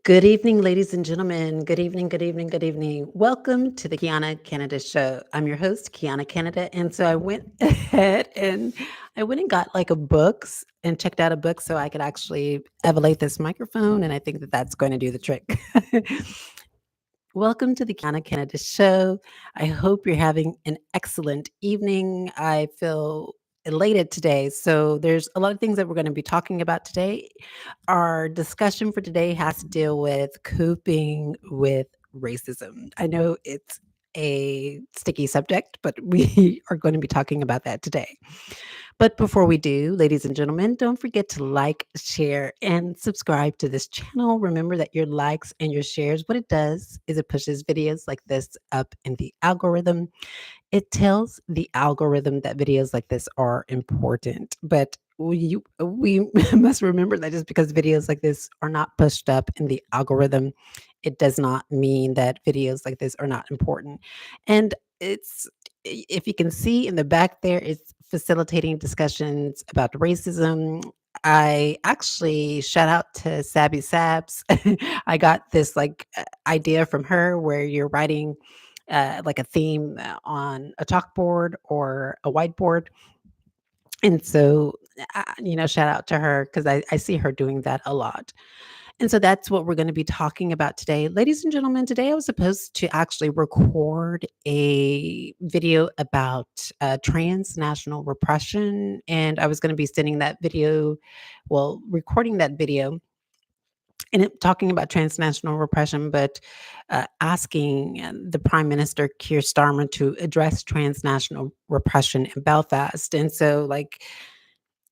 Good evening, ladies and gentlemen. Good evening, good evening, good evening. Welcome to the Kiana Canada Show. I'm your host, Kiana Canada. And so I went ahead and I went and got like a books and checked out a book so I could actually evaluate this microphone. And I think that that's going to do the trick. Welcome to the Kiana Canada Show. I hope you're having an excellent evening. I feel elated today. So, there's a lot of things that we're going to be talking about today. Our discussion for today has to deal with coping with racism. I know it's a sticky subject, but we are going to be talking about that today. But before we do, ladies and gentlemen, don't forget to like, share, and subscribe to this channel. Remember that your likes and your shares, what it does is it pushes videos like this up in the algorithm. It tells the algorithm that videos like this are important. But we must remember that just because videos like this are not pushed up in the algorithm, it does not mean that videos like this are not important. And it's if you can see in the back there, it's facilitating discussions about racism. I actually shout out to Sabby Sabs. I got this idea from her where you're writing like a theme on a chalkboard or a whiteboard. And so, shout out to her because I see her doing that a lot. And so that's what we're going to be talking about today. Ladies and gentlemen, today I was supposed to actually record a video about transnational repression. And I was going to be sending that video, well, recording that video and talking about transnational repression, but asking the Prime Minister Keir Starmer to address transnational repression in Belfast. And so,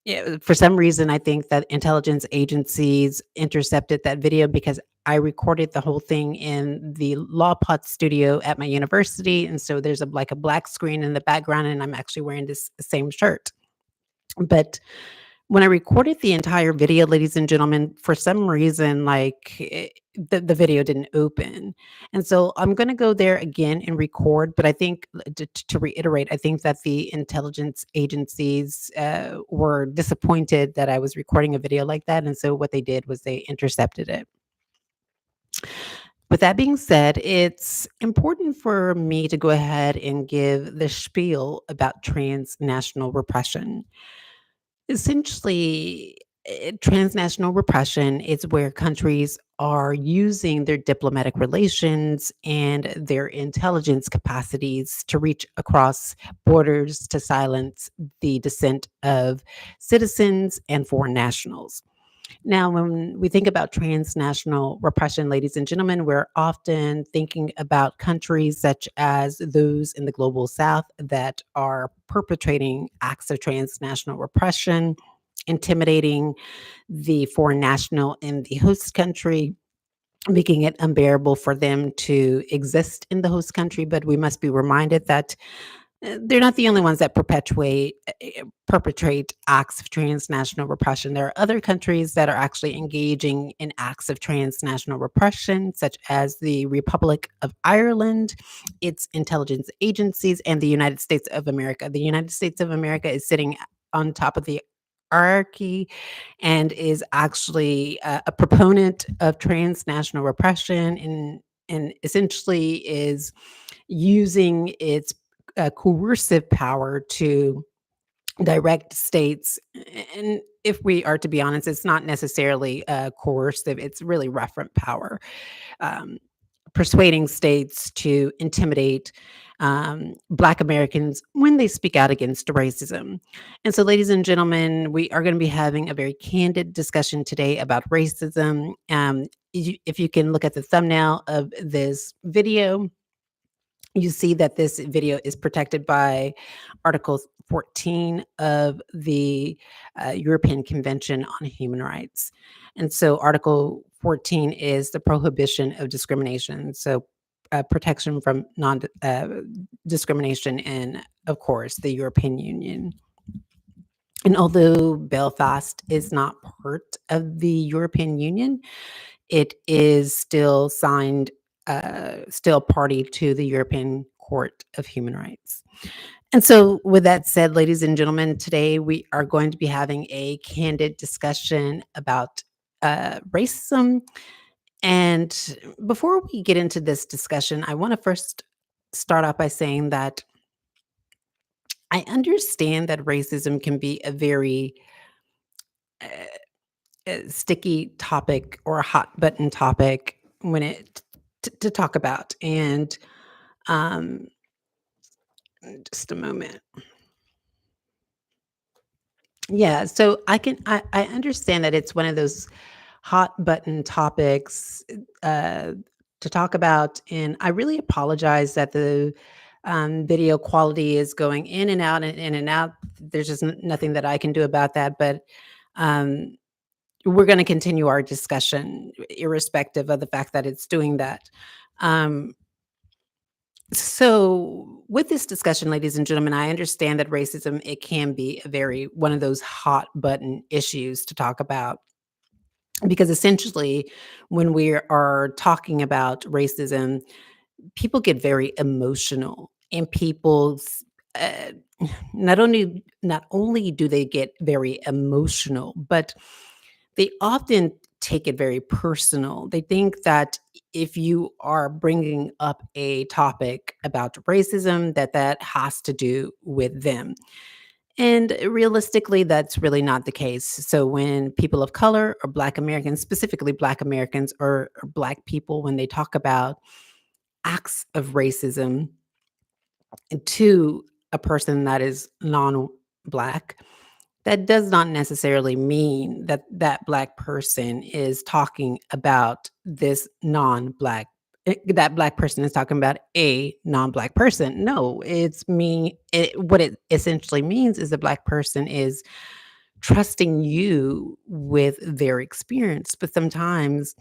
yeah, for some reason, I think that intelligence agencies intercepted that video because I recorded the whole thing in the Law Pod studio at my university, and so there's a black screen in the background, and I'm actually wearing this same shirt. But when I recorded the entire video, ladies and gentlemen, for some reason, the video didn't open. And so I'm going to go there again and record. But I think, to reiterate, I think that the intelligence agencies were disappointed that I was recording a video like that. And so what they did was they intercepted it. With that being said, it's important for me to go ahead and give the spiel about transnational repression. Essentially, transnational repression is where countries are using their diplomatic relations and their intelligence capacities to reach across borders to silence the dissent of citizens and foreign nationals. Now, when we think about transnational repression, ladies and gentlemen, we're often thinking about countries such as those in the global south that are perpetrating acts of transnational repression, intimidating the foreign national in the host country, making it unbearable for them to exist in the host country. But we must be reminded that they're not the only ones that perpetrate acts of transnational repression. There are other countries that are actually engaging in acts of transnational repression, such as the Republic of Ireland, its intelligence agencies, and the United States of America. The United States of America is sitting on top of the hierarchy and is actually a proponent of transnational repression and essentially is using its coercive power to direct states. And if we are to be honest, it's not necessarily coercive, it's really referent power, um, persuading states to intimidate Black Americans when they speak out against racism. And so, ladies and gentlemen, we are going to be having a very candid discussion today about racism. If you can look at the thumbnail of this video, you see that this video is protected by Article 14 of the European Convention on Human Rights. And so Article 14 is the prohibition of discrimination. So protection from non discrimination in, of course, the European Union. And although Belfast is not part of the European Union, it is still party to the European Court of Human Rights. And so, with that said, ladies and gentlemen, today we are going to be having a candid discussion about racism And before we get into this discussion, I want to first start off by saying that I understand that racism can be a very uh, sticky topic or a hot button topic when to talk about. And um, just a moment. Yeah, so I understand that it's one of those hot button topics uh, to talk about, and I really apologize that the video quality is going in and out and in and out. There's just nothing that I can do about that, but um, we're going to continue our discussion irrespective of the fact that it's doing that. Um, so, with this discussion, ladies and gentlemen, I understand that racism it can be a very one of those hot button issues to talk about because essentially, when we are talking about racism, people get very emotional, and uh, not only do they get very emotional, but they often take it very personal. They think that if you are bringing up a topic about racism, that that has to do with them. And realistically, that's really not the case. So when people of color or Black Americans, specifically Black Americans or Black people, when they talk about acts of racism to a person that is non-Black, that does not necessarily mean that that Black person is talking about this non-Black that Black person is talking about a non-Black person. No, what it essentially means is the Black person is trusting you with their experience, but sometimes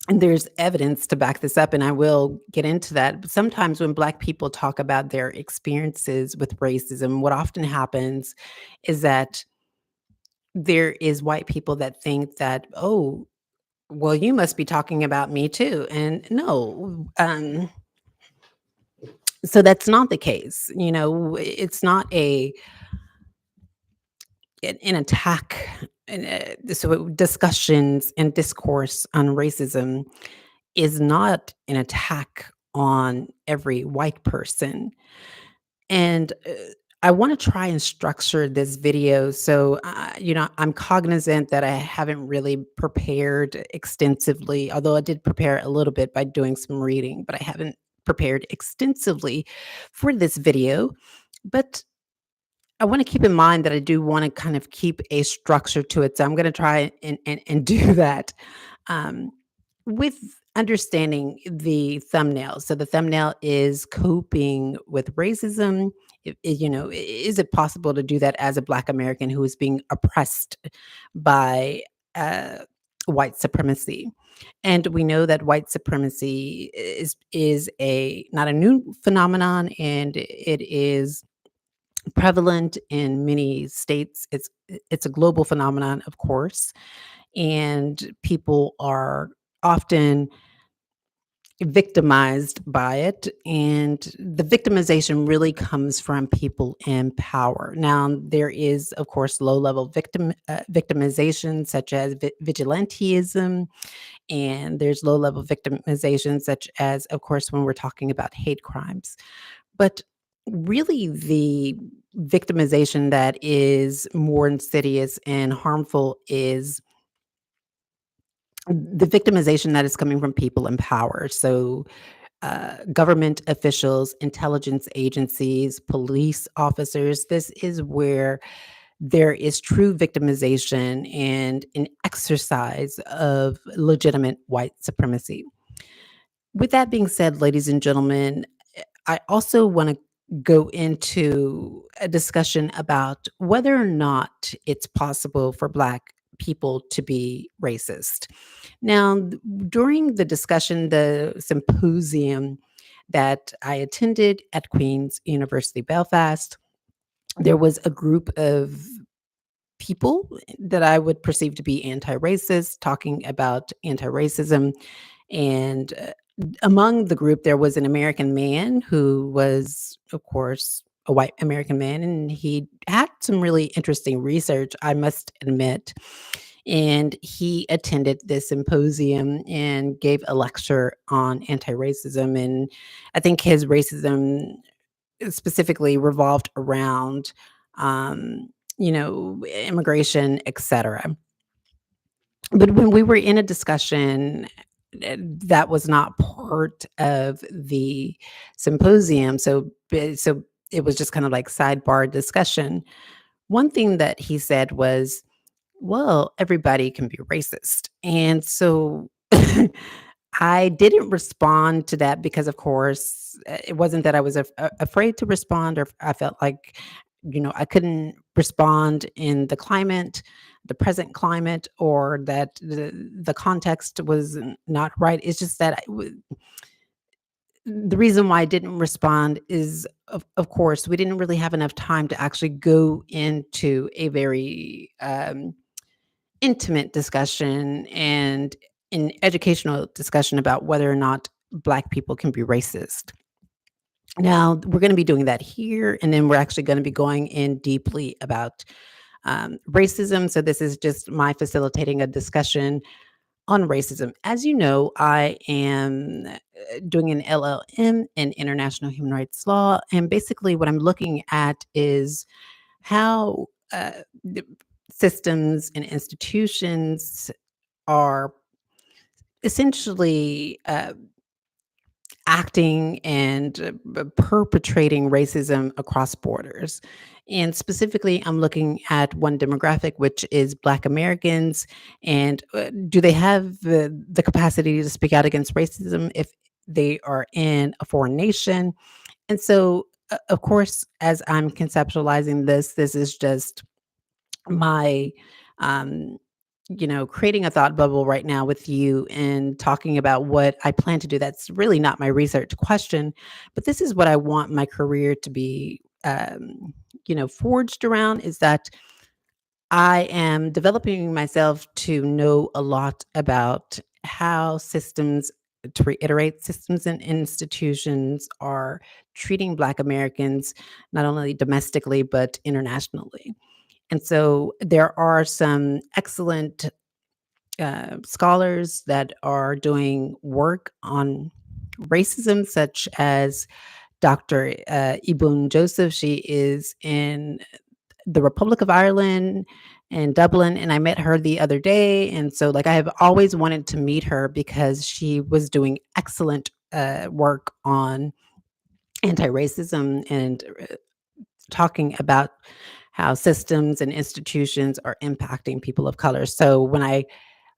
and there's evidence to back this up, and I will get into that. But sometimes when Black people talk about their experiences with racism, what often happens is that there is white people that think that, "Oh, well, you must be talking about me too." And no, so that's not the case. It's not an attack. So discussions and discourse on racism is not an attack on every white person. And I want to try and structure this video so, I'm cognizant that I haven't really prepared extensively, although I did prepare a little bit by doing some reading, but I haven't prepared extensively for this video. But I want to keep in mind that I do want to kind of keep a structure to it. So I'm going to try and do that um, with understanding the thumbnail. So the thumbnail is coping with racism. Is it possible to do that as a Black American who is being oppressed by uh, white supremacy? And we know that white supremacy is a not a new phenomenon, and it is prevalent in many states. It's a global phenomenon, of course, and people are often victimized by it, and the victimization really comes from people in power. Now, there is, of course, low-level victimization, such as vigilantism, and there's low-level victimization, such as, of course, when we're talking about hate crimes. But really, the victimization that is more insidious and harmful is the victimization that is coming from people in power. So, government officials, intelligence agencies, police officers, this is where there is true victimization and an exercise of legitimate white supremacy. With that being said, ladies and gentlemen, I also want to go into a discussion about whether or not it's possible for Black people to be racist. Now, during the discussion, the symposium that I attended at Queen's University Belfast, there was a group of people that I would perceive to be anti-racist, talking about anti-racism. And among the group, there was an American man who was, of course, a white American man, and he had some really interesting research, I must admit. and he attended this symposium and gave a lecture on anti-racism. And I think his racism specifically revolved around, immigration, etc. But when we were in a discussion that was not part of the symposium, so it was just kind of like sidebar discussion. One thing that he said was, well, everybody can be racist. And so I didn't respond to that because, of course, it wasn't that I was afraid to respond, or I felt like, I couldn't respond in the present climate, or that the context was not right. It's just that the reason why I didn't respond is, of course, we didn't really have enough time to actually go into a very intimate discussion and an educational discussion about whether or not Black people can be racist. Now, we're going to be doing that here, and then we're actually going to be going in deeply about racism. So, this is just my facilitating a discussion on racism. As you know, I am doing an LLM in international human rights law. And basically, what I'm looking at is how the systems and institutions are essentially acting and perpetrating racism across borders. And specifically, I'm looking at one demographic, which is Black Americans. And do they have the capacity to speak out against racism if they are in a foreign nation? And so, of course, as I'm conceptualizing this is just my creating a thought bubble right now with you and talking about what I plan to do. That's really not my research question, but this is what I want my career to be forged around, is that I am developing myself to know a lot about how systems, to reiterate, systems and institutions are treating Black Americans, not only domestically, but internationally. And so there are some excellent scholars that are doing work on racism, such as Dr. Ibun Joseph. She is in the Republic of Ireland in Dublin, and I met her the other day. And so, like, I have always wanted to meet her because she was doing excellent work on anti-racism and talking about how systems and institutions are impacting people of color. So when I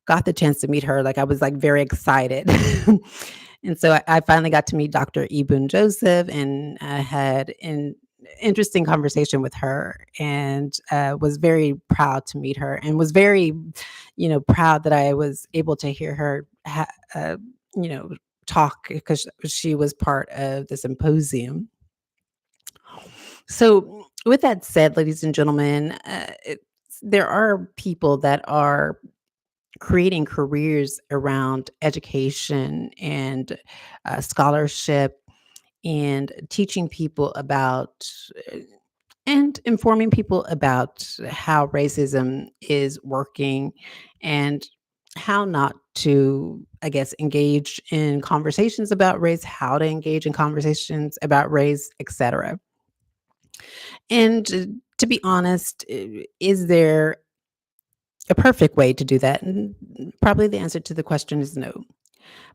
got the chance to meet her, like, I was like very excited. And so I finally got to meet Dr. Ibun Joseph, and I had an interesting conversation with her, and was very proud to meet her, and was very, proud that I was able to hear her, you know, talk, because she was part of the symposium. So, with that said, ladies and gentlemen, there are people that are creating careers around education and scholarship, and teaching people about and informing people about how racism is working, and how not to, I guess, engage in conversations about race, how to engage in conversations about race, etc. And to be honest, is there a perfect way to do that? And probably the answer to the question is no.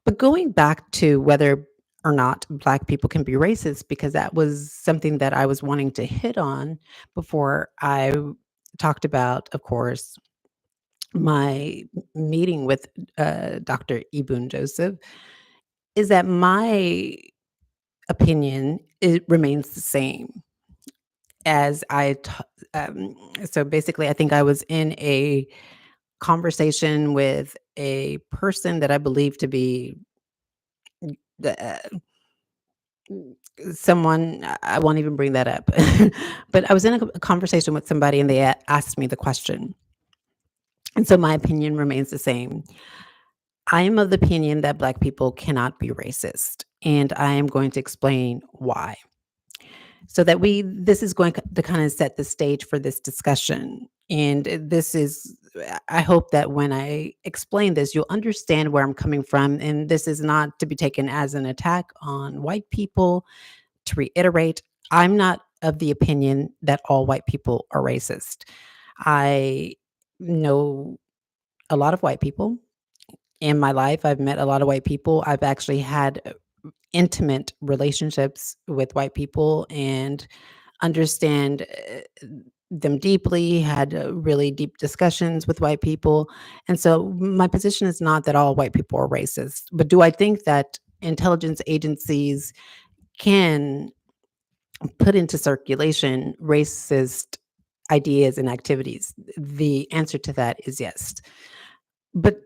But going back to whether or not Black people can be racist, because that was something that I was wanting to hit on before I talked about, of course, my meeting with Dr. Ibun Joseph, is that my opinion, it remains the same as so basically, I think I was in a conversation with a person that I believe to be the someone. I won't even bring that up. But I was in a conversation with somebody, and they asked me the question. And so my opinion remains the same. I am of the opinion that Black people cannot be racist, and I am going to explain why. So that this is going to kind of set the stage for this discussion. And this is I hope that when I explain this, you'll understand where I'm coming from. And this is not to be taken as an attack on white people. To reiterate, I'm not of the opinion that all white people are racist. I know a lot of white people in my life. I've met a lot of white people. I've actually had intimate relationships with white people and understand them deeply, had really deep discussions with white people. And so my position is not that all white people are racist, but do I think that intelligence agencies can put into circulation racist ideas and activities? The answer to that is yes. But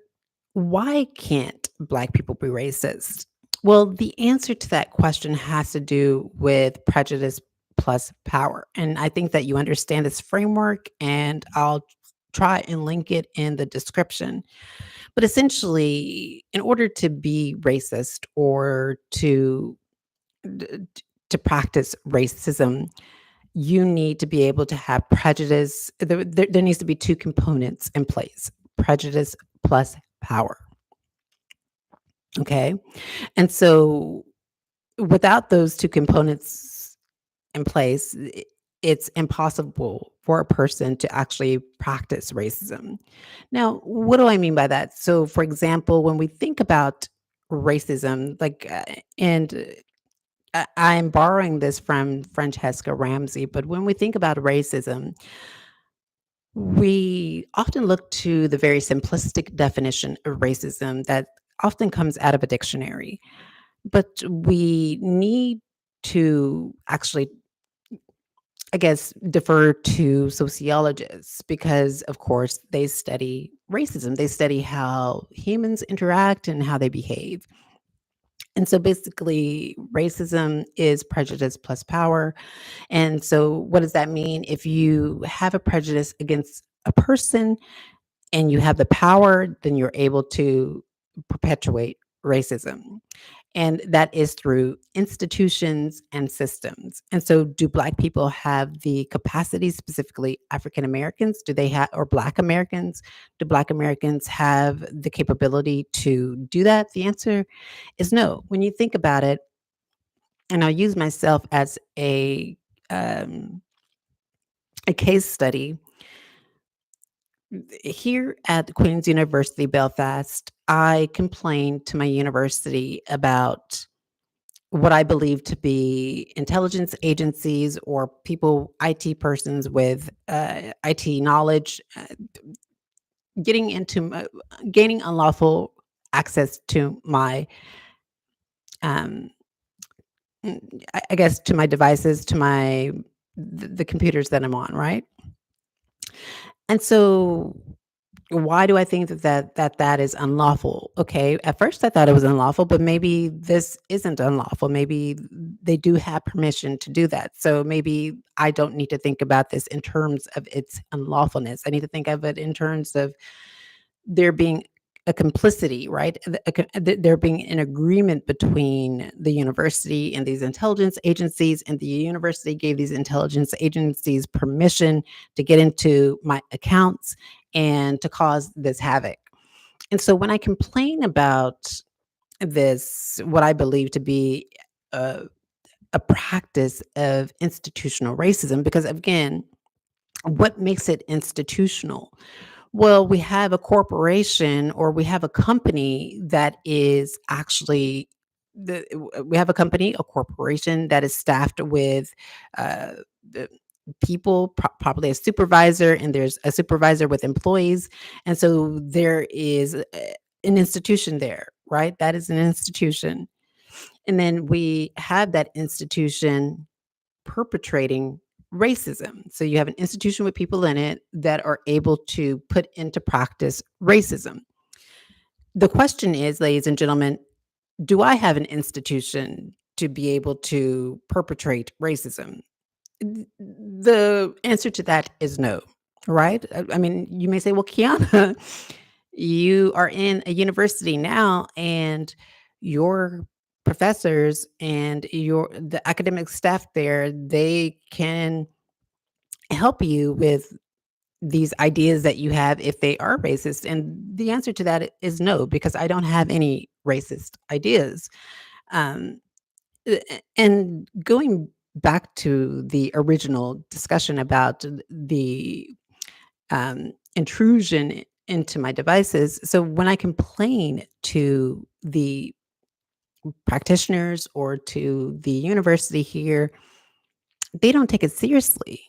why can't Black people be racist? Well, the answer to that question has to do with prejudice plus power. And I think that you understand this framework, and I'll try and link it in the description. But essentially, in order to be racist or d- to practice racism, you need to be able to have prejudice. There needs to be two components in place: prejudice plus power. Okay. And so without those two components in place, it's impossible for a person to actually practice racism. Now, what do I mean by that? So, for example, when we think about racism, I'm borrowing this from Francesca Ramsey, but when we think about racism, we often look to the very simplistic definition of racism that often comes out of a dictionary. But we need to actually, I guess, defer to sociologists because, of course, they study racism. They study how humans interact and how they behave. And so basically, racism is prejudice plus power. And so, what does that mean? If you have a prejudice against a person and you have the power, then you're able to perpetuate racism. And that is through institutions and systems. And so, do Black people have the capacity, specifically African Americans? Do they have, or Black Americans? Do Black Americans have the capability to do that? The answer is no. When you think about it, and I'll use myself as um, a case study here at Queen's University, Belfast. I complained to my university about what I believe to be intelligence agencies or people, IT persons with IT knowledge, getting into gaining unlawful access to my, um, I guess, to my devices, to the computers that I'm on, right? And so why do I think that is unlawful? Okay, at first I thought it was unlawful, but maybe this isn't unlawful. Maybe they do have permission to do that. So maybe I don't need to think about this in terms of its unlawfulness. I need to think of it in terms of there being a complicity, right? There being an agreement between the university and these intelligence agencies, and the university gave these intelligence agencies permission to get into my accounts and to cause this havoc. And so when I complain about this, what I believe to be a, a practice of institutional racism, because again, what makes it institutional? Well, we have a corporation or we have a company that is actually we have a company, a corporation that is staffed with uh, the people, probably a supervisor, and there's a supervisor with employees, and so there is an institution there, right? That is an institution, and then we have that institution perpetrating racism. So you have an institution with people in it that are able to put into practice racism. The question is, ladies and gentlemen, do I have an institution to be able to perpetrate racism? The answer to that is no, right? I mean, you may say, well, Kiana, you are in a university now and your professors and the academic staff there, they can help you with these ideas that you have if they are racist? And the answer to that is no, because I don't have any racist ideas. Um, and going back to the original discussion about the intrusion into my devices. So when I complain to the practitioners or to the university here, they don't take it seriously.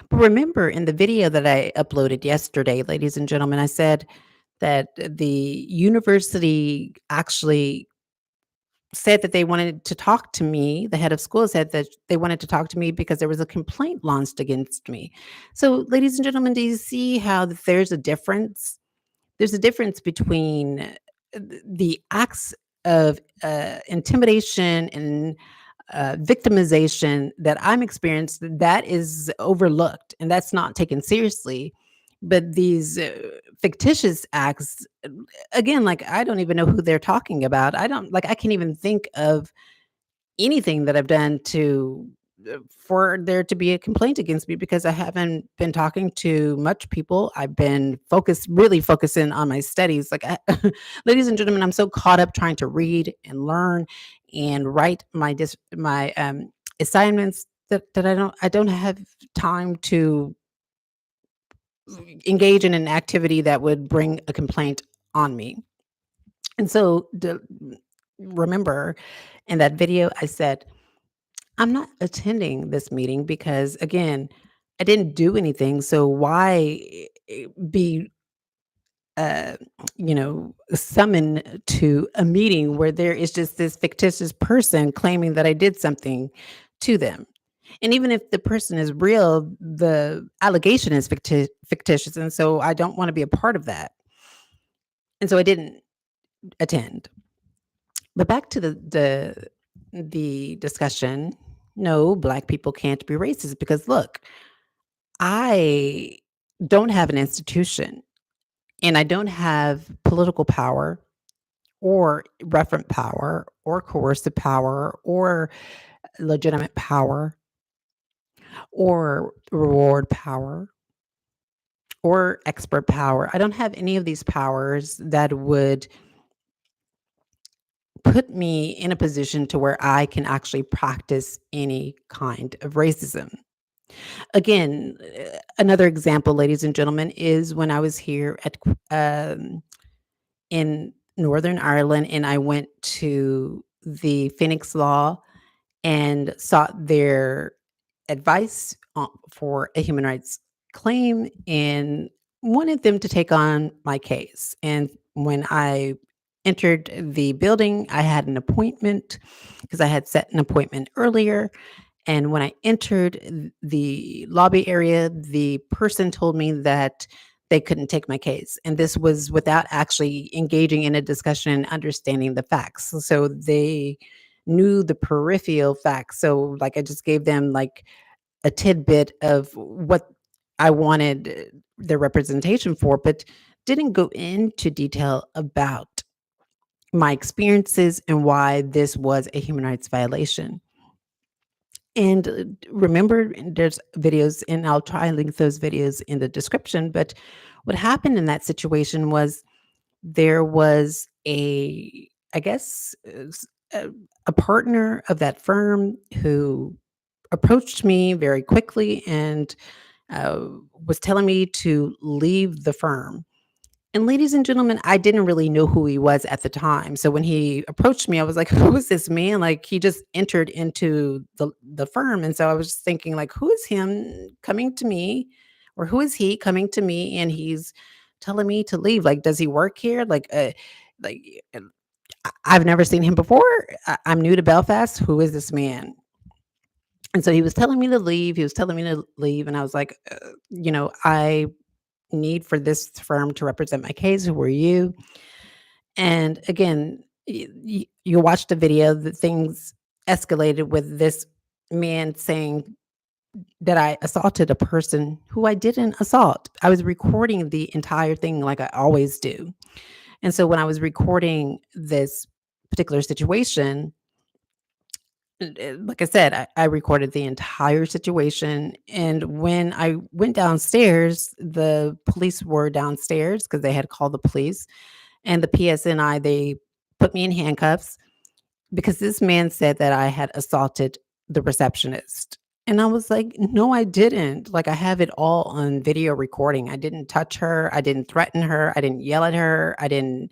But remember in the video that I uploaded yesterday, ladies and gentlemen, I said that the university actually said that they wanted to talk to me. The head of school said that they wanted to talk to me because there was a complaint launched against me. So, ladies and gentlemen, do you see how there's a difference? There's a difference between the acts of intimidation and victimization that I'm experienced that is overlooked and that's not taken seriously. But these fictitious acts, again, like I don't even know who they're talking about. I don't like, I can't even think of anything that I've done to for there to be a complaint against me because I haven't been talking to much people. I've been really focusing on my studies. Ladies and gentlemen, I'm so caught up trying to read and learn and write my assignments that I don't have time to engage in an activity that would bring a complaint on me. And so remember in that video, I said, I'm not attending this meeting because, again, I didn't do anything. So why be, uh, summoned to a meeting where there is just this fictitious person claiming that I did something to them? And even if the person is real, the allegation is fictitious. And so I don't want to be a part of that. And so I didn't attend. But back to the discussion. No, black people can't be racist because look, I don't have an institution and I don't have political power or referent power or coercive power or legitimate power or reward power or expert power. I don't have any of these powers that would put me in a position to where I can actually practice any kind of racism. Again, another example, ladies and gentlemen, is when I was here in Northern Ireland and I went to the Phoenix Law and sought their advice for a human rights claim and wanted them to take on my case. And when I entered the building, I had an appointment because I had set an appointment earlier. And when I entered the lobby area, the person told me that they couldn't take my case. And this was without actually engaging in a discussion and understanding the facts. So they knew the peripheral facts. So like I just gave them like a tidbit of what I wanted their representation for, but didn't go into detail about my experiences and why this was a human rights violation. And remember, there's videos, and I'll try and link those videos in the description. But what happened in that situation was there was I guess, a partner of that firm who approached me very quickly and uh, was telling me to leave the firm. And ladies and gentlemen, I didn't really know who he was at the time. So when he approached me, I was like, "Who is this man?" Like he just entered into the firm, and so I was just thinking, like, "Who is him coming to me, or who is he coming to me?" And he's telling me to leave. Like, does he work here? Like I've never seen him before. I'm new to Belfast. Who is this man? And so he was telling me to leave. He was telling me to leave, and I was like, I need for this firm to represent my case. Who are you? And again, you watch the video, the things escalated with this man saying that I assaulted a person who I didn't assault. I was recording the entire thing like I always do. And so when I was recording this particular situation, like I said, I recorded the entire situation, and when I went downstairs, the police were downstairs because they had called the police, and the PSNI, they put me in handcuffs because this man said that I had assaulted the receptionist. And I was like, "No, I didn't." Like, I have it all on video recording. I didn't touch her. I didn't threaten her. I didn't yell at her. I didn't,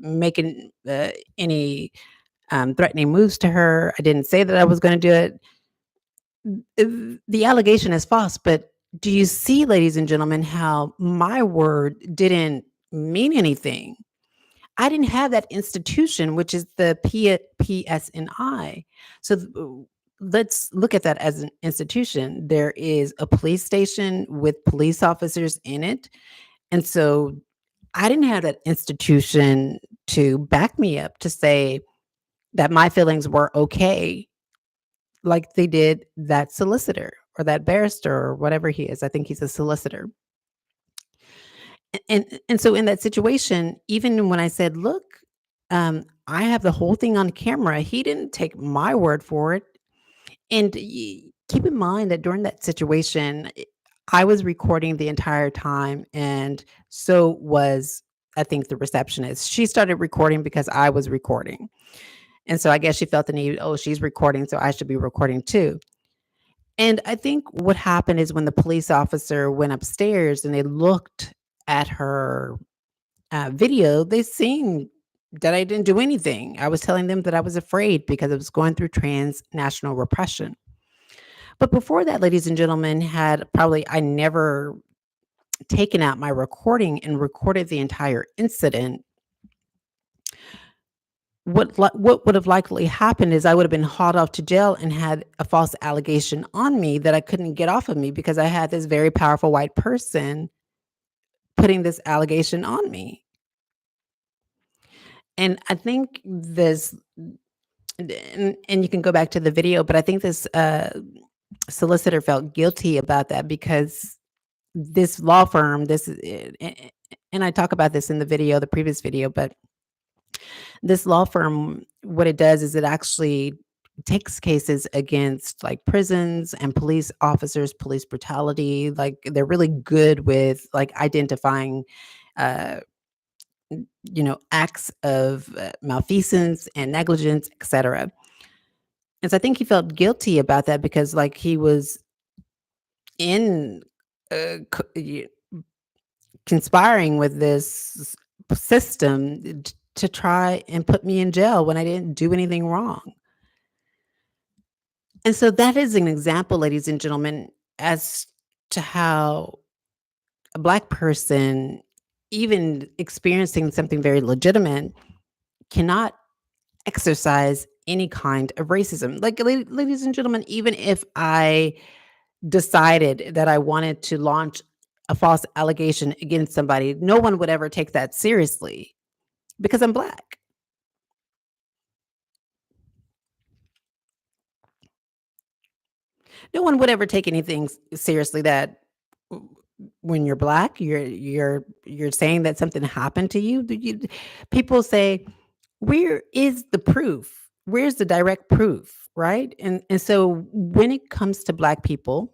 make any threatening moves to her. I didn't say that I was going to do it. The allegation is false, but do you see, ladies and gentlemen, how my word didn't mean anything? I didn't have that institution, which is the PSNI. So let's look at that as an institution. There is a police station with police officers in it. And so I didn't have that institution to back me up to say that my feelings were okay, like they did that solicitor or that barrister or whatever he is. I think he's a solicitor. And so in that situation, even when I said, "Look, I have the whole thing on camera," he didn't take my word for it. And keep in mind that during that situation, I was recording the entire time, and so was, I think, the receptionist. She started recording because I was recording. And so I guess she felt the need, oh, she's recording, so I should be recording too. And I think what happened is when the police officer went upstairs and they looked at her video, they seen that I didn't do anything. I was telling them that I was afraid because I was going through transnational repression. But before that, ladies and gentlemen, had probably I never taken out my recording and recorded the entire incident. What would have likely happened is I would have been hauled off to jail and had a false allegation on me that I couldn't get off of me because I had this very powerful white person putting this allegation on me. And I think this, and you can go back to the video, but I think this solicitor felt guilty about that because this law firm, and I talk about this in the video, the previous video, but this law firm, what it does is it actually takes cases against like prisons and police officers, police brutality. Like they're really good with like identifying, uh, acts of malfeasance and negligence, etc. And so I think he felt guilty about that because like he was in uh, co- y- conspiring with this system to try and put me in jail when I didn't do anything wrong. And so that is an example, ladies and gentlemen, as to how a Black person, even experiencing something very legitimate, cannot exercise any kind of racism. Like, ladies and gentlemen, even if I decided that I wanted to launch a false allegation against somebody, no one would ever take that seriously because I'm Black. No one would ever take anything seriously that w- when you're Black, you're saying that something happened to you. People say, "Where is the proof? Where's the direct proof?" Right? And so when it comes to Black people,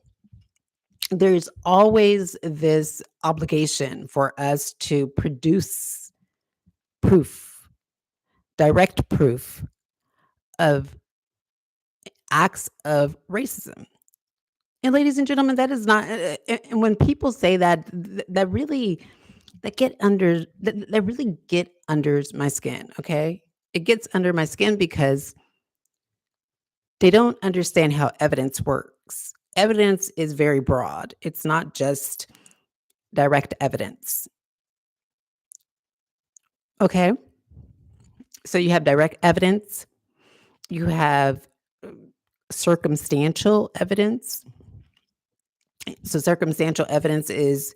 there's always this obligation for us to produce proof, direct proof of acts of racism. And ladies and gentlemen, that is not and when people say that, that really that really get under my skin, okay? It gets under my skin because they don't understand how evidence works. Evidence is very broad. It's not just direct evidence. Okay? So you have direct evidence, you have circumstantial evidence. So circumstantial evidence is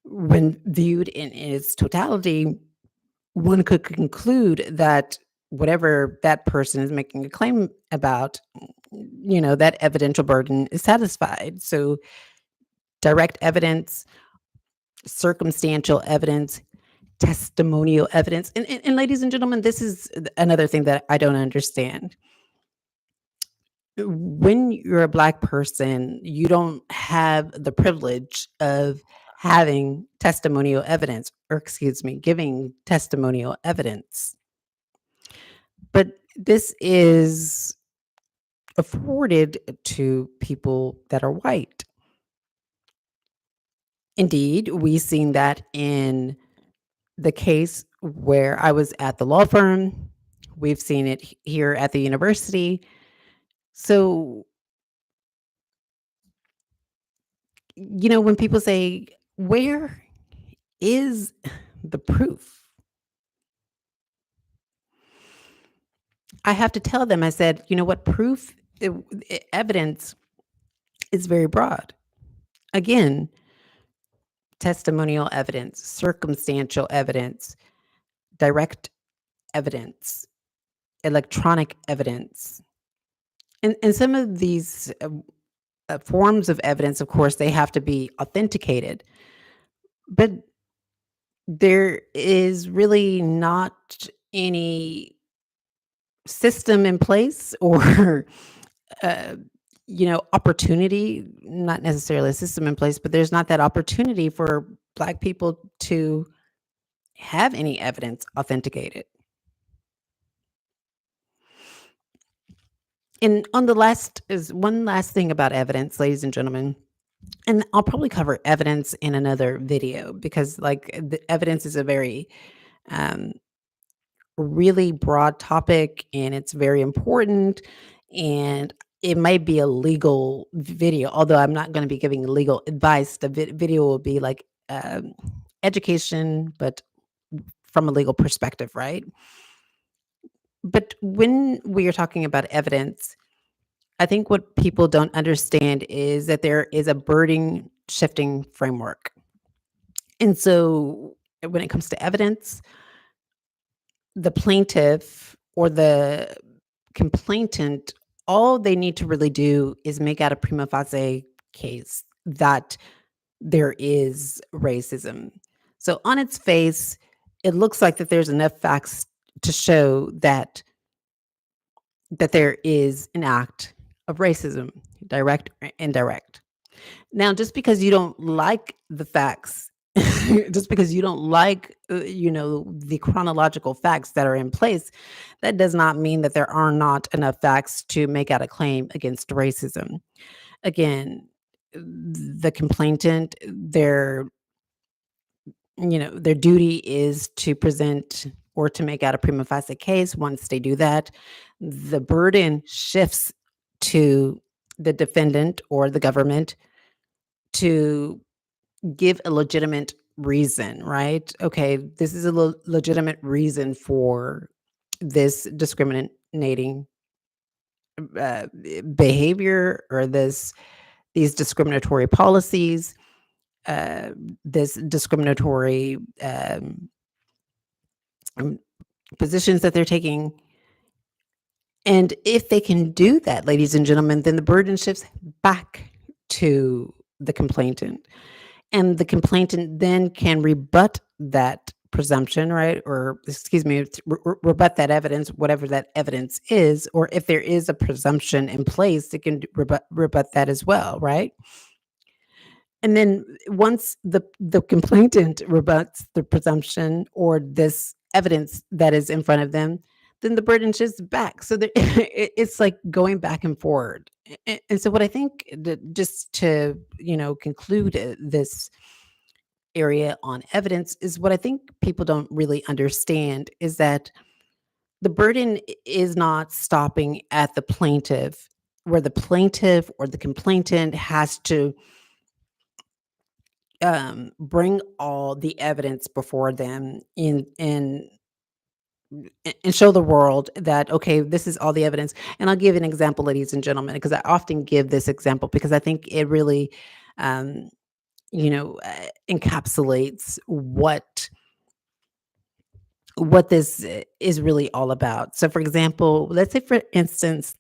when viewed in its totality, one could conclude that whatever that person is making a claim about, that evidential burden is satisfied. So direct evidence, circumstantial evidence, testimonial evidence. And ladies and gentlemen, this is another thing that I don't understand. When you're a Black person, you don't have the privilege of having testimonial evidence, or excuse me, giving testimonial evidence. But this is afforded to people that are white. Indeed, we've seen that in the case where I was at the law firm. We've seen it here at the university. So, when people say, "Where is the proof?" I have to tell them, I said, "You know what? Proof, evidence is very broad." Again, testimonial evidence, circumstantial evidence, direct evidence, electronic evidence. And some of these forms of evidence, of course, they have to be authenticated. But there is really not any system in place or uh, opportunity, not necessarily a system in place, but there's not that opportunity for Black people to have any evidence authenticated. And on the last is one last thing about evidence, ladies and gentlemen. And I'll probably cover evidence in another video because, like, the evidence is a very um, really broad topic and it's very important. And it might be a legal video, although I'm not going to be giving legal advice. The video will be like education, but from a legal perspective, right? But when we are talking about evidence, I think what people don't understand is that there is a burden shifting framework. And so when it comes to evidence, the plaintiff or the complainant, all they need to really do is make out a prima facie case that there is racism. So on its face, it looks like that there's enough facts to show that there is an act of racism, direct or indirect. Now, just because you don't like the facts, just because you don't like, the chronological facts that are in place, that does not mean that there are not enough facts to make out a claim against racism. Again, the complainant, their duty is to present or to make out a prima facie case. Once they do that, the burden shifts to the defendant or the government to give a legitimate reason, right? Okay, this is a legitimate reason for this discriminating behavior or these discriminatory policies, uh, this discriminatory um, positions that they're taking. And if they can do that, ladies and gentlemen, then the burden shifts back to the complainant. And the complainant then can rebut that presumption, right? Or, excuse me, rebut that evidence, whatever that evidence is. Or if there is a presumption in place, it can rebut that as well, right? And then once the complainant rebuts the presumption or this evidence that is in front of them, then the burden shifts back. So that it's like going back and forward. And so what I think that just to, conclude this area on evidence is what I think people don't really understand is that the burden is not stopping at the plaintiff, where the plaintiff or the complainant has to bring all the evidence before them and show the world that, okay, this is all the evidence. And I'll give an example, ladies and gentlemen, because I often give this example because I think it really um, encapsulates what this is really all about. So for example, let's say for instance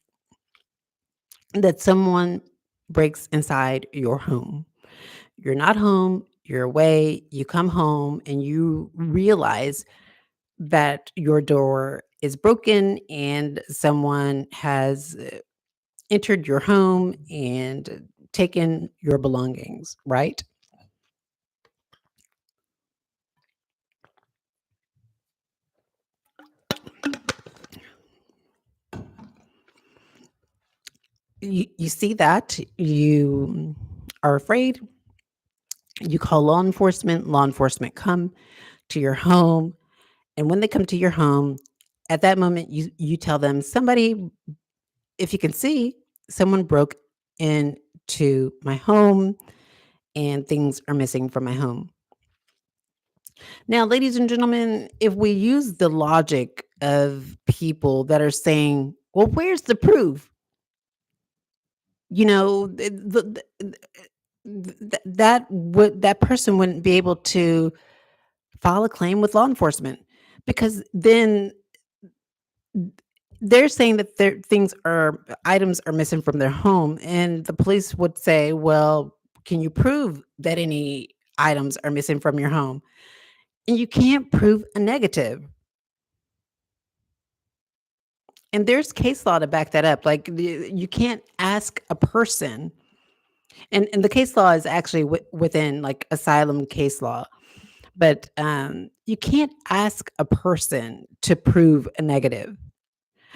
that someone breaks inside your home. You're not home, you're away, you come home and you realize that your door is broken and someone has entered your home and taken your belongings, right? You see that, you are afraid, you call law enforcement come to your home, and when they come to your home, at that moment, you tell them, "Somebody, if you can see, someone broke into my home and things are missing from my home." Now, ladies and gentlemen, if we use the logic of people that are saying, "Well, where's the proof?" You know, that person wouldn't be able to file a claim with law enforcement because then they're saying that their things are items are missing from their home, and the police would say, "Well, can you prove that any items are missing from your home?" And you can't prove a negative. And there's case law to back that up. Like you can't ask a person, and the case law is actually within like asylum case law, but you can't ask a person to prove a negative.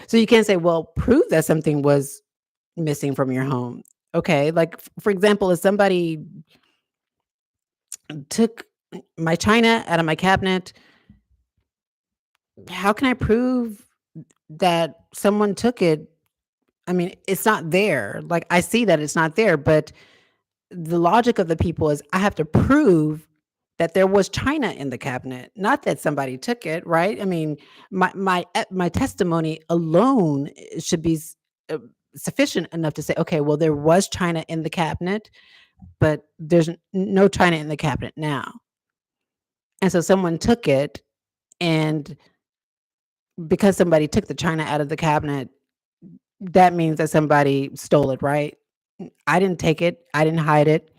So you can't say, "Well, prove that something was missing from your home." Okay, like for example, if somebody took my china out of my cabinet, how can I prove that someone took it? I mean, it's not there. Like I see that it's not there, but the logic of the people is I have to prove that there was china in the cabinet, not that somebody took it, right? I mean, my testimony alone should be sufficient enough to say, okay, well, there was china in the cabinet, but there's no china in the cabinet now, and so someone took it, and because somebody took the china out of the cabinet, that means that somebody stole it, right? I didn't take it. I didn't hide it.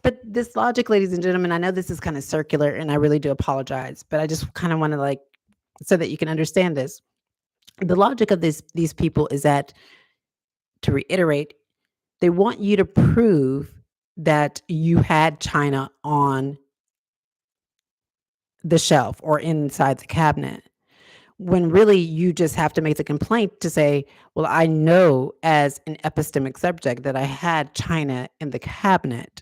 But this logic, ladies and gentlemen, I know this is kind of circular and I really do apologize, but I just kind of want to like so that you can understand this. The logic of these people is that, to reiterate, they want you to prove that you had china on the shelf or inside the cabinet, when really you just have to make the complaint to say, "Well, I know as an epistemic subject that I had china in the cabinet."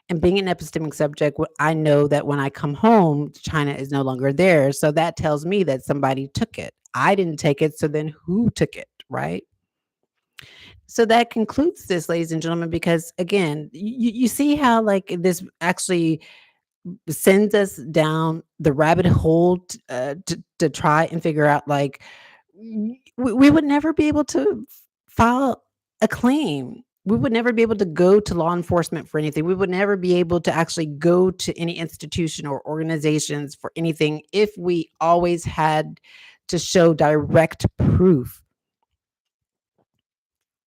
And being an epistemic subject, I know that when I come home, china is no longer there. So that tells me that somebody took it. I didn't take it. So then who took it? Right. So that concludes this, ladies and gentlemen, because again, you see how like this actually sends us down the rabbit hole to try and figure out like we would never be able to file a claim. We would never be able to go to law enforcement for anything. We would never be able to actually go to any institution or organizations for anything if we always had to show direct proof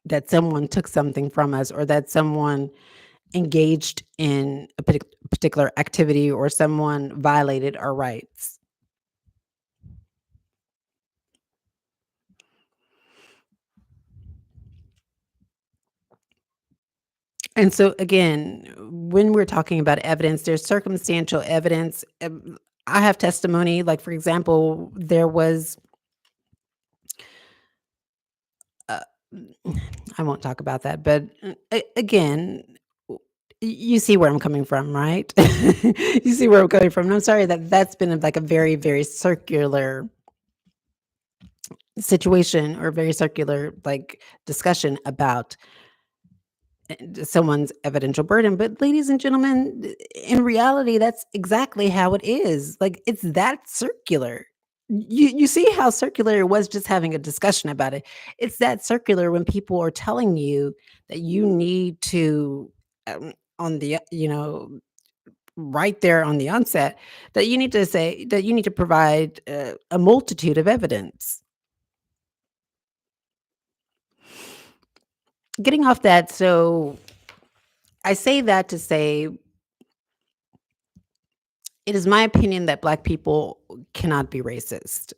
that someone took something from us or that someone engaged in a particular activity or someone violated our rights. And so again, when we're talking about evidence, there's circumstantial evidence. I have testimony, like for example, there was uh, I won't talk about that, but again, you see where I'm coming from, right? You see where I'm coming from. And I'm sorry that that's been like a very, very circular situation or very circular like discussion about someone's evidential burden. But ladies and gentlemen, in reality, that's exactly how it is. Like it's that circular. You see how circular it was just having a discussion about it. It's that circular when people are telling you that you need to on the right there on the onset that you need to say that you need to provide a multitude of evidence. Getting off that, so I say that to say it is my opinion that Black people cannot be racist.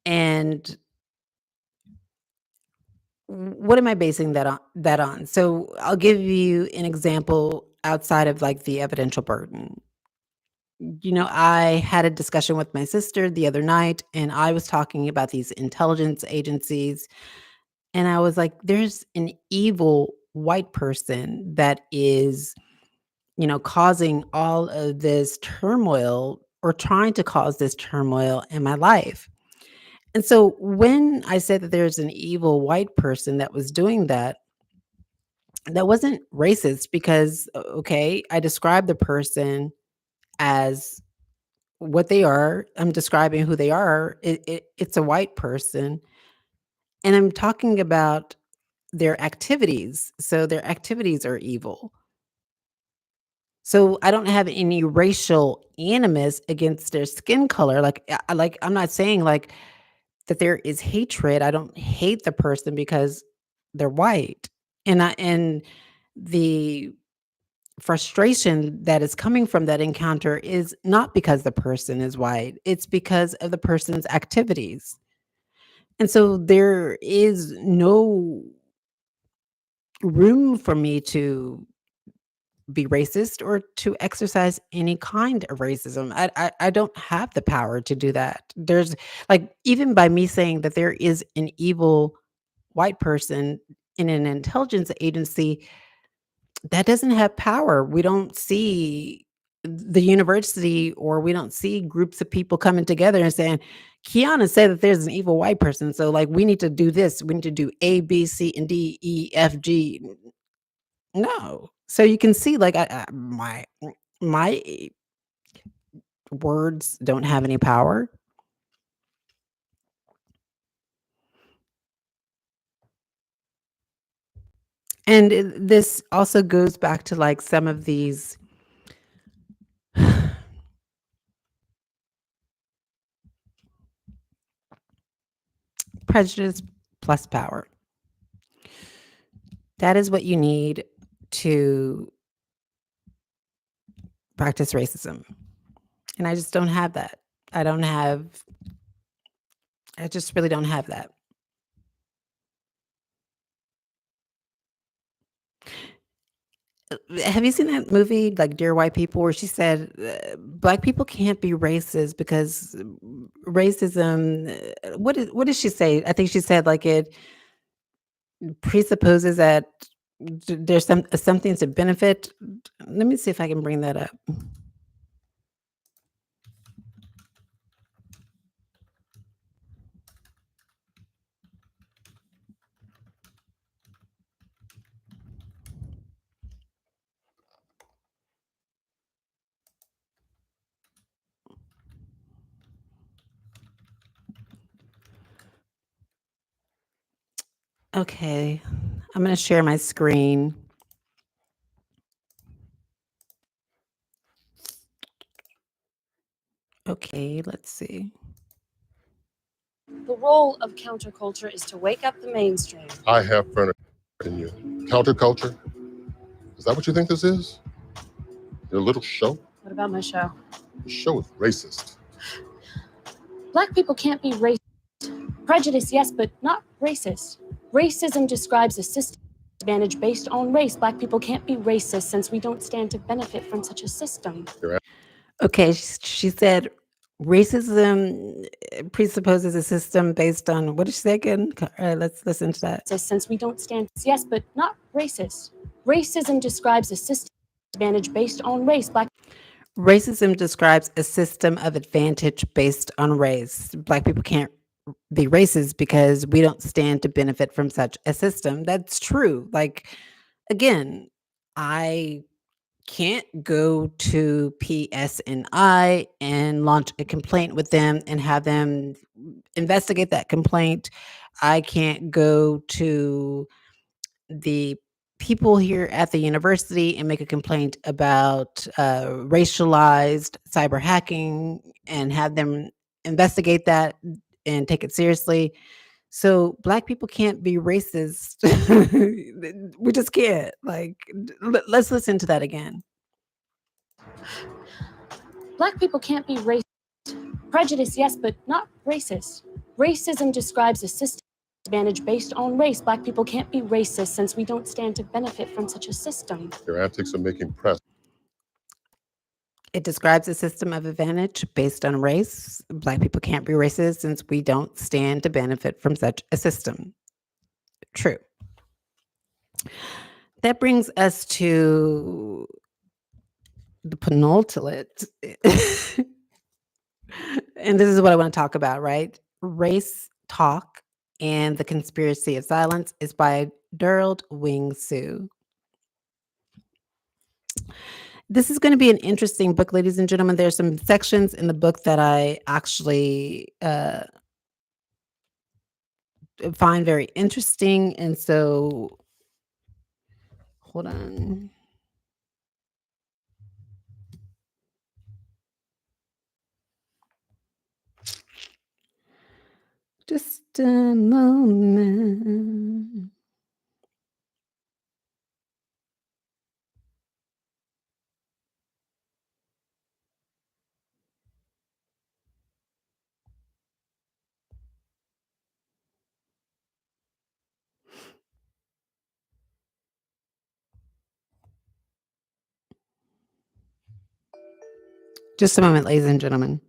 And what am I basing that on? So I'll give you an example outside of like the evidential burden. I had a discussion with my sister the other night, and I was talking about these intelligence agencies. And I was like, there's an evil white person that is, causing all of this turmoil or trying to cause this turmoil in my life. And so when I said that there's an evil white person that was doing that, that wasn't racist because, okay, I described the person as what they are. I'm describing who they are. It's a white person. And I'm talking about their activities. So their activities are evil. So I don't have any racial animus against their skin color. I'm not saying like that there is hatred. I don't hate the person because they're white. And the frustration that is coming from that encounter is not because the person is white. It's because of the person's activities. And so there is no room for me to be racist or to exercise any kind of racism. I don't have the power to do that. There's like even by me saying that there is an evil white person in an intelligence agency, that doesn't have power. We don't see the university or we don't see groups of people coming together and saying, Kiana said that there's an evil white person. So like we need to do this. We need to do A, B, C, and D, E, F, G. No. So you can see like my words don't have any power. And this also goes back to like some of these prejudice plus power. That is what you need to practice racism. And I just don't have that. I don't have I just really don't have that. Have you seen that movie, like Dear White People, where she said black people can't be racist because racism? What did she say? I think she said like it presupposes that there's something to benefit. Let me see if I can bring that up. Okay, I'm going to share my screen. Okay, let's see. The role of counterculture is to wake up the mainstream. I have furniture in you. Counterculture? Is that what you think this is? Your little show? What about my show? The show is racist. Black people can't be racist. Prejudice, yes, but not racist. Racism describes a system advantage based on race. Black people can't be racist since we don't stand to benefit from such a system. Okay, she said racism presupposes a system based on what did she say again? All right, let's listen to that. Since we don't stand, yes, but not racist. Racism describes a system advantage based on race. Racism describes a system of advantage based on race. Black people can't be racist because we don't stand to benefit from such a system. That's true. Like, again, I can't go to PSNI and launch a complaint with them and have them investigate that complaint. I can't go to the people here at the university and make a complaint about racialized cyber hacking and have them investigate that and take it seriously. So black people can't be racist. We just can't. Like, let's listen to that again. Black people can't be racist. Prejudice, yes, but not racist. Racism describes a system advantage based on race. Black people can't be racist since we don't stand to benefit from such a system. Your antics are making press. It describes a system of advantage based on race. Black people can't be racist since we don't stand to benefit from such a system. True. That brings us to the penultimate. And this is what I want to talk about, right? Race Talk and the Conspiracy of Silence is by Derald Wing Sue. This is going to be an interesting book, ladies and gentlemen. There's some sections in the book that I actually find very interesting. And so, hold on. Just a moment. Just a moment, ladies and gentlemen.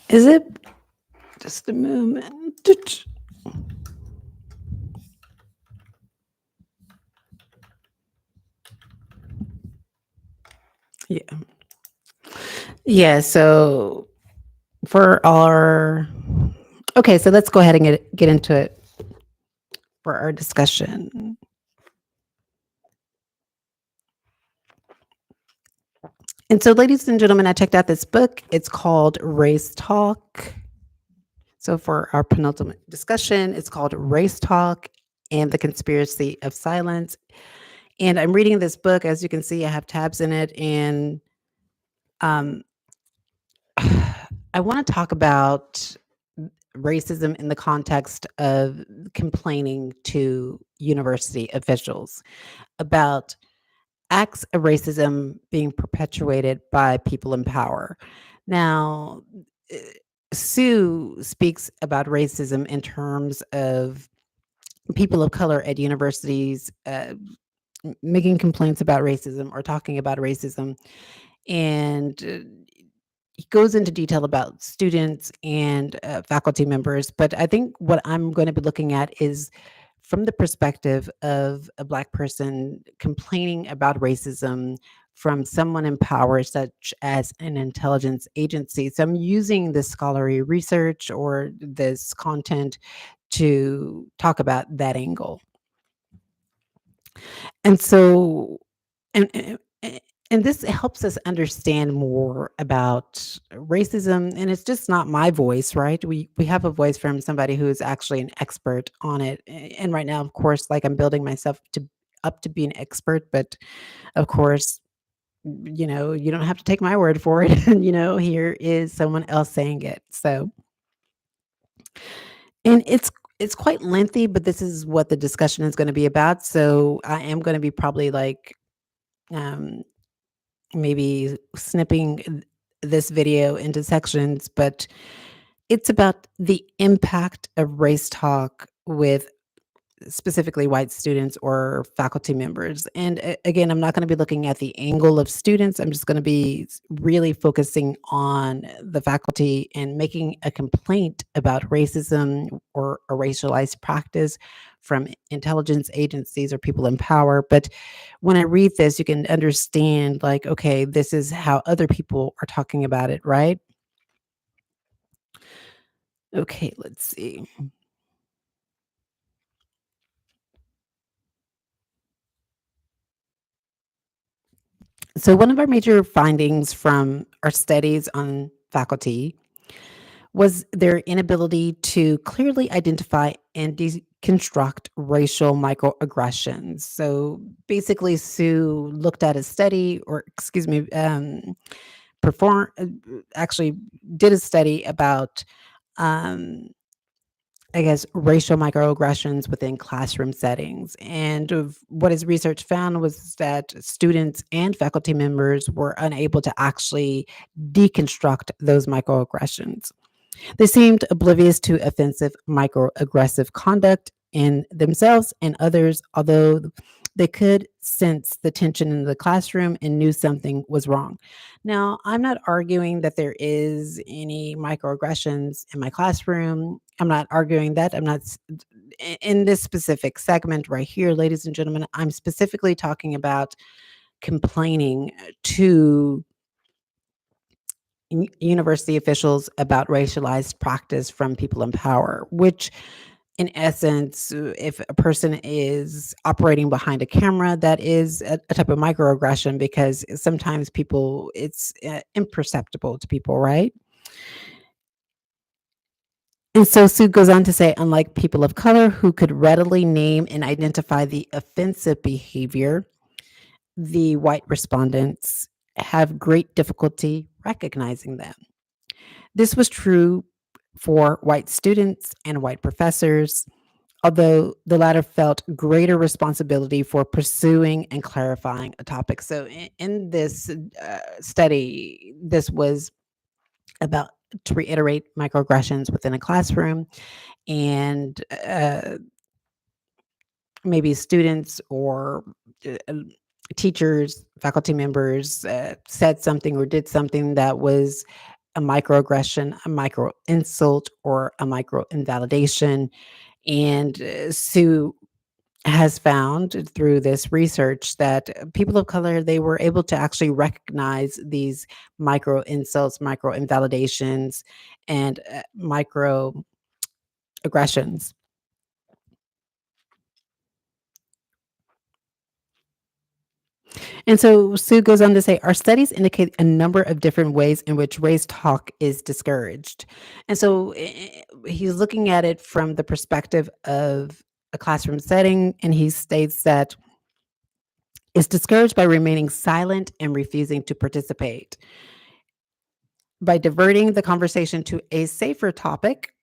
Is it just a moment? Yeah. Yeah. So for our, okay, so let's go ahead and get into it for our discussion. And so, ladies and gentlemen, I checked out this book. It's called Race Talk. So for our penultimate discussion, it's called Race Talk and the Conspiracy of Silence. And I'm reading this book. As you can see, I have tabs in it. And um, I want to talk about racism in the context of complaining to university officials about acts of racism being perpetuated by people in power. Now, uh, Sue speaks about racism in terms of people of color at universities making complaints about racism or talking about racism. And he goes into detail about students and faculty members. But I think what I'm going to be looking at is from the perspective of a Black person complaining about racism from someone in power, such as an intelligence agency. So I'm using this scholarly research or this content to talk about that angle. And so, and this helps us understand more about racism, and it's just not my voice, right? We have a voice from somebody who is actually an expert on it. And right now, of course, like I'm building myself to up to be an expert, but of course, you don't have to take my word for it. Here is someone else saying it. So, and it's quite lengthy, but this is what the discussion is going to be about. So I am going to be probably like um maybe snipping this video into sections, but it's about the impact of race talk with specifically white students or faculty members. And again, I'm not going to be looking at the angle of students. I'm just going to be really focusing on the faculty and making a complaint about racism or a racialized practice from intelligence agencies or people in power. But when I read this, you can understand like, okay, this is how other people are talking about it, right? Okay, let's see. So, one of our major findings from our studies on faculty was their inability to clearly identify and deconstruct racial microaggressions. So, basically, Sue looked at a study, or excuse me, perform actually did a study about um, I guess, racial microaggressions within classroom settings. And of what his research found was that students and faculty members were unable to actually deconstruct those microaggressions. They seemed oblivious to offensive microaggressive conduct in themselves and others, although they could sense the tension in the classroom and knew something was wrong. Now, I'm not arguing that there is any microaggressions in my classroom. I'm not arguing that. I'm not in this specific segment right here, ladies and gentlemen. I'm specifically talking about complaining to university officials about racialized practice from people in power, which in essence, if a person is operating behind a camera, that is a type of microaggression because sometimes people, it's imperceptible to people, right? And so Sue goes on to say, unlike people of color who could readily name and identify the offensive behavior, the white respondents have great difficulty recognizing them. This was true for white students and white professors, although the latter felt greater responsibility for pursuing and clarifying a topic. So, in this study, this was about to reiterate microaggressions within a classroom, and maybe students or uh, teachers, faculty members said something or did something that was a microaggression, a micro insult, or a micro invalidation. And Sue has found through this research that people of color, they were able to actually recognize these micro insults, micro invalidations, and micro aggressions. And so Sue goes on to say, our studies indicate a number of different ways in which race talk is discouraged. And so he's looking at it from the perspective of a classroom setting, and he states that is discouraged by remaining silent and refusing to participate. By diverting the conversation to a safer topic,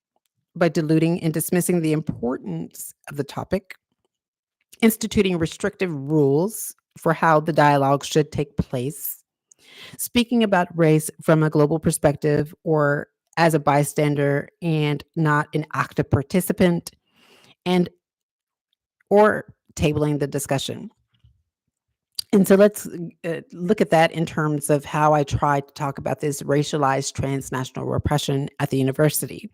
by diluting and dismissing the importance of the topic, instituting restrictive rules for how the dialogue should take place, speaking about race from a global perspective or as a bystander and not an active participant, and or tabling the discussion. And so let's look at that in terms of how I tried to talk about this racialized transnational repression at the university.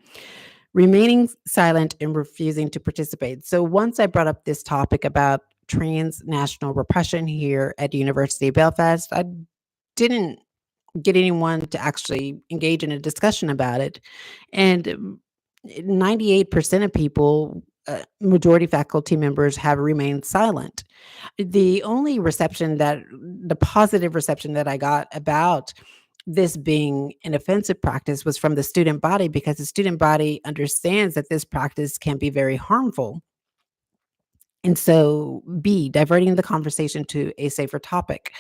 Remaining silent and refusing to participate. So once I brought up this topic about transnational repression here at University of Belfast, I didn't get anyone to actually engage in a discussion about it. And 98% of people, majority faculty members, have remained silent. The only reception that, the positive reception that I got about this being an offensive practice was from the student body, because the student body understands that this practice can be very harmful. And so, B, diverting the conversation to a safer topic.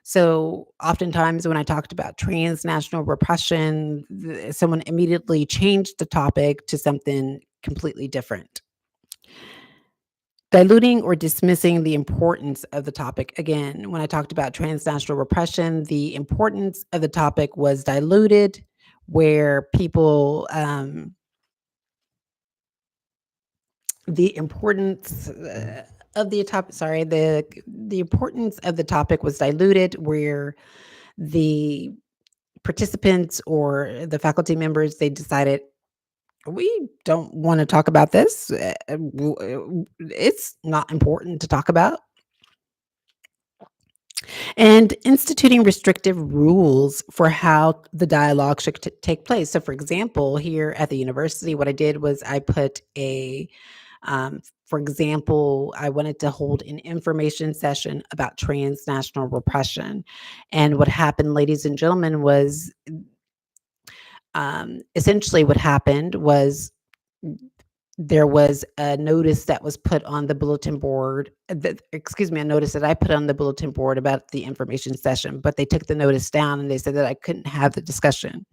So, oftentimes when I talked about transnational repression, someone immediately changed the topic to something completely different. Diluting or dismissing the importance of the topic. Again, when I talked about transnational repression, the importance of the topic was diluted, where people, the importance of the topic, sorry, the importance of the topic was diluted, where the participants or the faculty members, they decided, we don't want to talk about this. It's not important to talk about. And instituting restrictive rules for how the dialogue should take place. So, for example, here at the university, what I did was I put a For example, I wanted to hold an information session about transnational repression. And what happened, ladies and gentlemen, was essentially what happened was there was a notice that was put on the bulletin board, excuse me, a notice that I put on the bulletin board about the information session, but they took the notice down and they said that I couldn't have the discussion,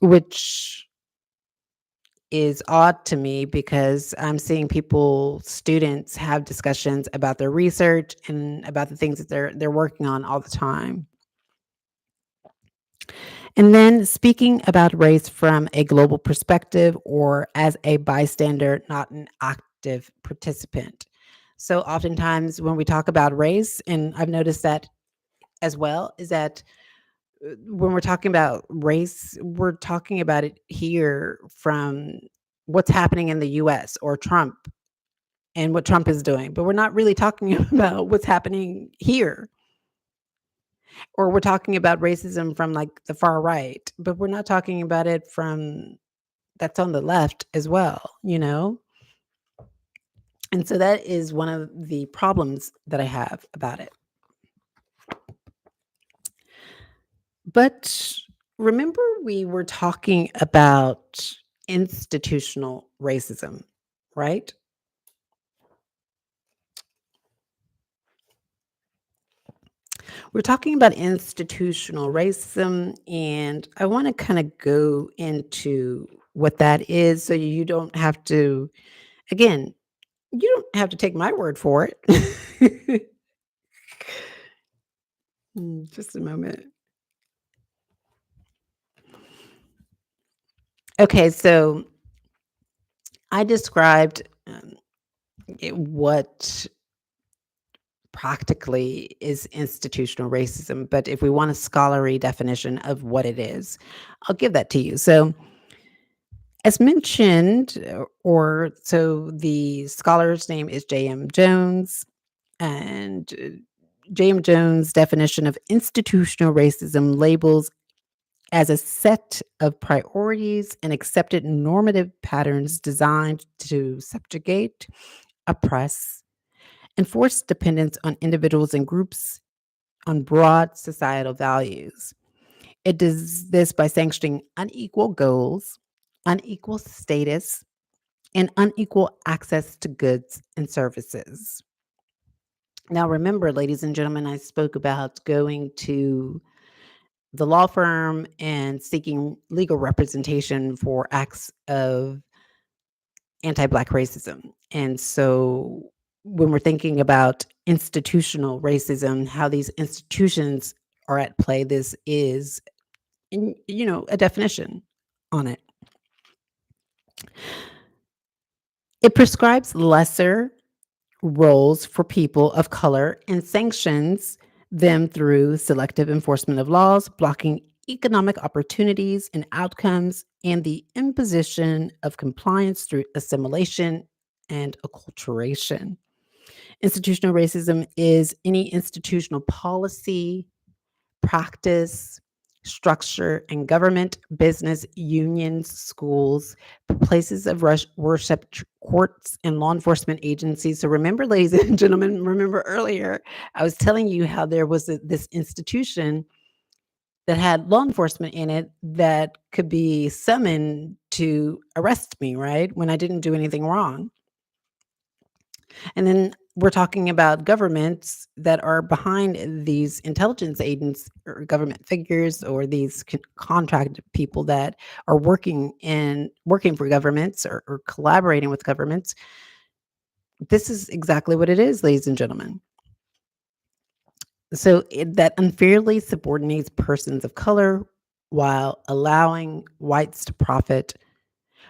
which is odd to me because I'm seeing people, students have discussions about their research and about the things that they're working on all the time. And then speaking about race from a global perspective or as a bystander, not an active participant. So oftentimes when we talk about race, and I've noticed that as well, is that when we're talking about race, we're talking about it here from what's happening in the US or Trump and what Trump is doing, but we're not really talking about what's happening here. Or we're talking about racism from like the far right, but we're not talking about it from that's on the left as well, you know? And so that is one of the problems that I have about it. But remember, we were talking about institutional racism, right? We're talking about institutional racism, and I want to kind of go into what that is so you don't have to, again, you don't have to take my word for it. Just a moment. Okay, so I described what practically is institutional racism, but if we want a scholarly definition of what it is, I'll give that to you. So, as mentioned, or so the scholar's name is J.M. Jones, and J.M. Jones' definition of institutional racism labels as a set of priorities and accepted normative patterns designed to subjugate, oppress, and force dependence on individuals and groups on broad societal values. It does this by sanctioning unequal goals, unequal status, and unequal access to goods and services. Now, remember, ladies and gentlemen, I spoke about going to the law firm and seeking legal representation for acts of anti Black racism. And so, when we're thinking about institutional racism, how these institutions are at play, this is, a definition on it. It prescribes lesser roles for people of color and sanctions them through selective enforcement of laws, blocking economic opportunities and outcomes, and the imposition of compliance through assimilation and acculturation. Institutional racism is any institutional policy, practice, structure, and government, business, unions, schools, places of worship, courts, and law enforcement agencies. So remember, ladies and gentlemen, remember earlier, I was telling you how there was this institution that had law enforcement in it that could be summoned to arrest me, right? When I didn't do anything wrong. And then we're talking about governments that are behind these intelligence agents or government figures or these contracted people that are working for governments or collaborating with governments. This is exactly what it is, ladies and gentlemen. So that unfairly subordinates persons of color while allowing whites to profit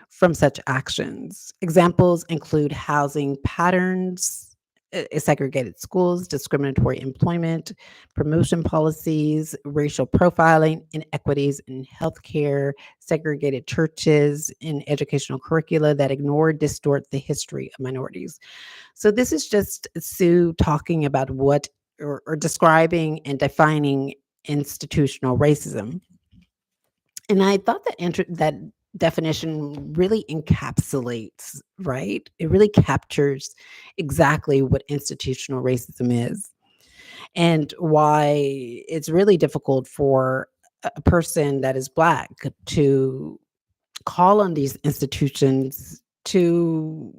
from such actions. Examples include housing patterns, segregated schools, discriminatory employment, promotion policies, racial profiling, inequities in healthcare, segregated churches, in educational curricula that ignore, distort the history of minorities. So this is just Sue talking about what or describing and defining institutional racism. And I thought that definition really encapsulates, right? It really captures exactly what institutional racism is and why it's really difficult for a person that is Black to call on these institutions to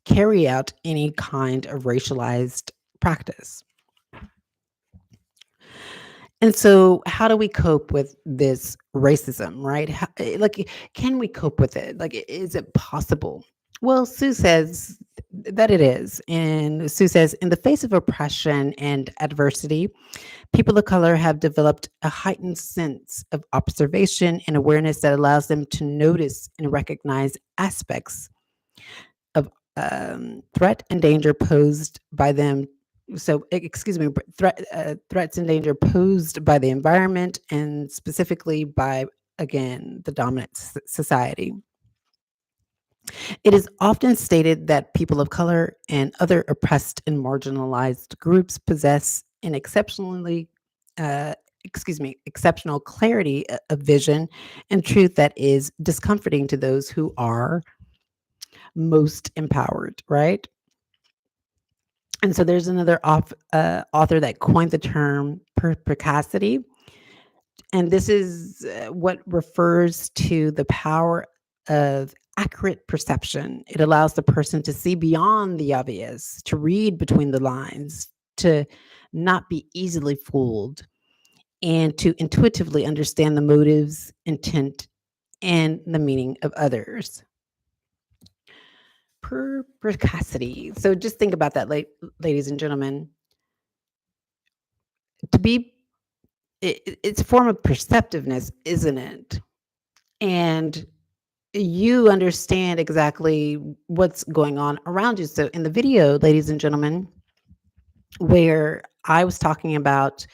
carry out any kind of racialized practice. And so, how do we cope with this racism, right? Like, can we cope with it? Like, is it possible? Well, Sue says that it is. And Sue says, in the face of oppression and adversity, people of color have developed a heightened sense of observation and awareness that allows them to notice and recognize aspects of threat and danger posed by them. So, excuse me, threats and danger posed by the environment and specifically by, again, the dominant society. It is often stated that people of color and other oppressed and marginalized groups possess an uh, exceptional clarity of vision and truth that is discomforting to those who are most empowered, right? And so there's another author that coined the term perspicacity. And this is what refers to the power of accurate perception. It allows the person to see beyond the obvious, to read between the lines, to not be easily fooled, and to intuitively understand the motives, intent, and the meaning of others. Perspicacity. So just think about that, ladies and gentlemen. To be, it's a form of perceptiveness, isn't it? And you understand exactly what's going on around you. So in the video, ladies and gentlemen, where I was talking about,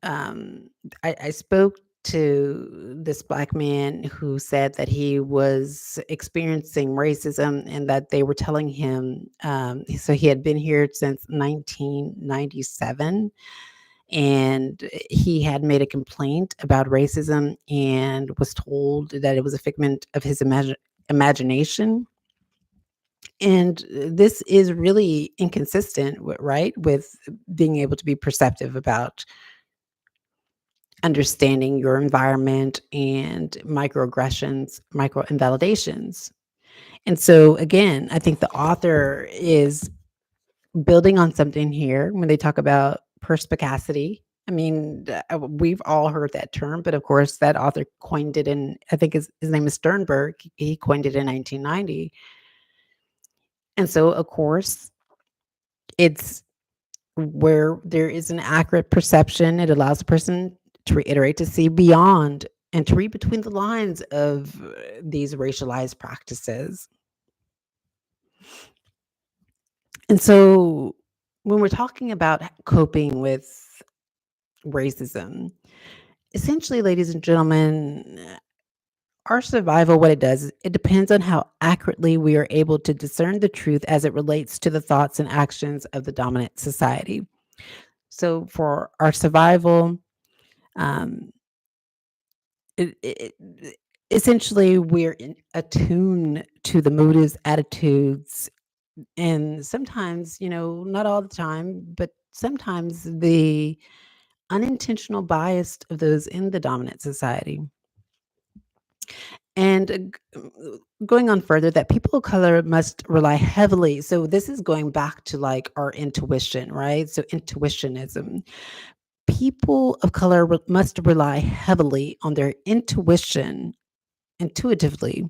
um, I spoke to this Black man who said that he was experiencing racism and that they were telling him, so he had been here since 1997 and he had made a complaint about racism and was told that it was a figment of his imagination. And this is really inconsistent, right, with being able to be perceptive about understanding your environment and microaggressions, micro invalidations. And so, again, I think the author is building on something here when they talk about perspicacity. I mean, we've all heard that term, but of course, that author coined it in, I think his name is Sternberg. He coined it in 1990. And so, of course, it's where there is an accurate perception. It allows a person to reiterate, to see beyond, and to read between the lines of these racialized practices. And so, when we're talking about coping with racism, essentially, ladies and gentlemen, our survival, what it does, is it depends on how accurately we are able to discern the truth as it relates to the thoughts and actions of the dominant society. So, for our survival, um, essentially, we're attuned to the motives, attitudes, and sometimes, not all the time, but sometimes the unintentional bias of those in the dominant society. And going on further, that people of color must rely heavily. So this is going back to like our intuition, right? So intuitionism. People of color must rely heavily on their intuition, intuitively,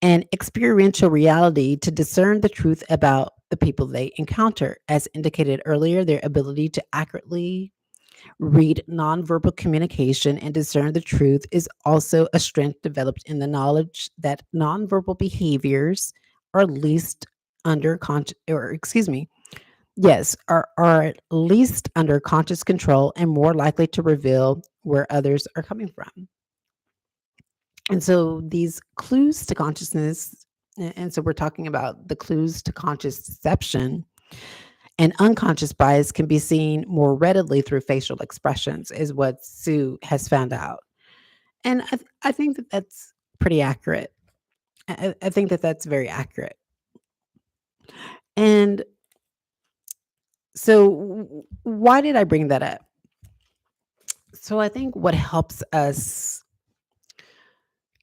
and experiential reality to discern the truth about the people they encounter. As indicated earlier, their ability to accurately read nonverbal communication and discern the truth is also a strength developed in the knowledge that nonverbal behaviors are least under conscious, or excuse me, yes, are at least under conscious control and more likely to reveal where others are coming from. And so these clues to consciousness, and so we're talking about the clues to conscious deception and unconscious bias can be seen more readily through facial expressions, is what Sue has found out. And I think that that's pretty accurate. I think that that's very accurate. And so, why did I bring that up? So, I think what helps us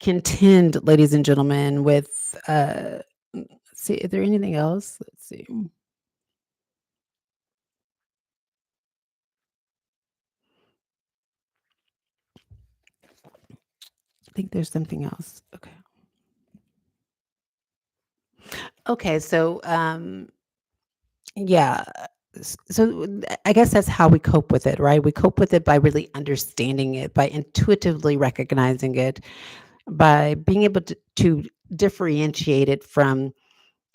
contend, ladies and gentlemen, with let's see, is there anything else? Let's see. I think there's something else. Okay. Okay, so yeah. So I guess that's how we cope with it, right? We cope with it by really understanding it, by intuitively recognizing it, by being able to differentiate it from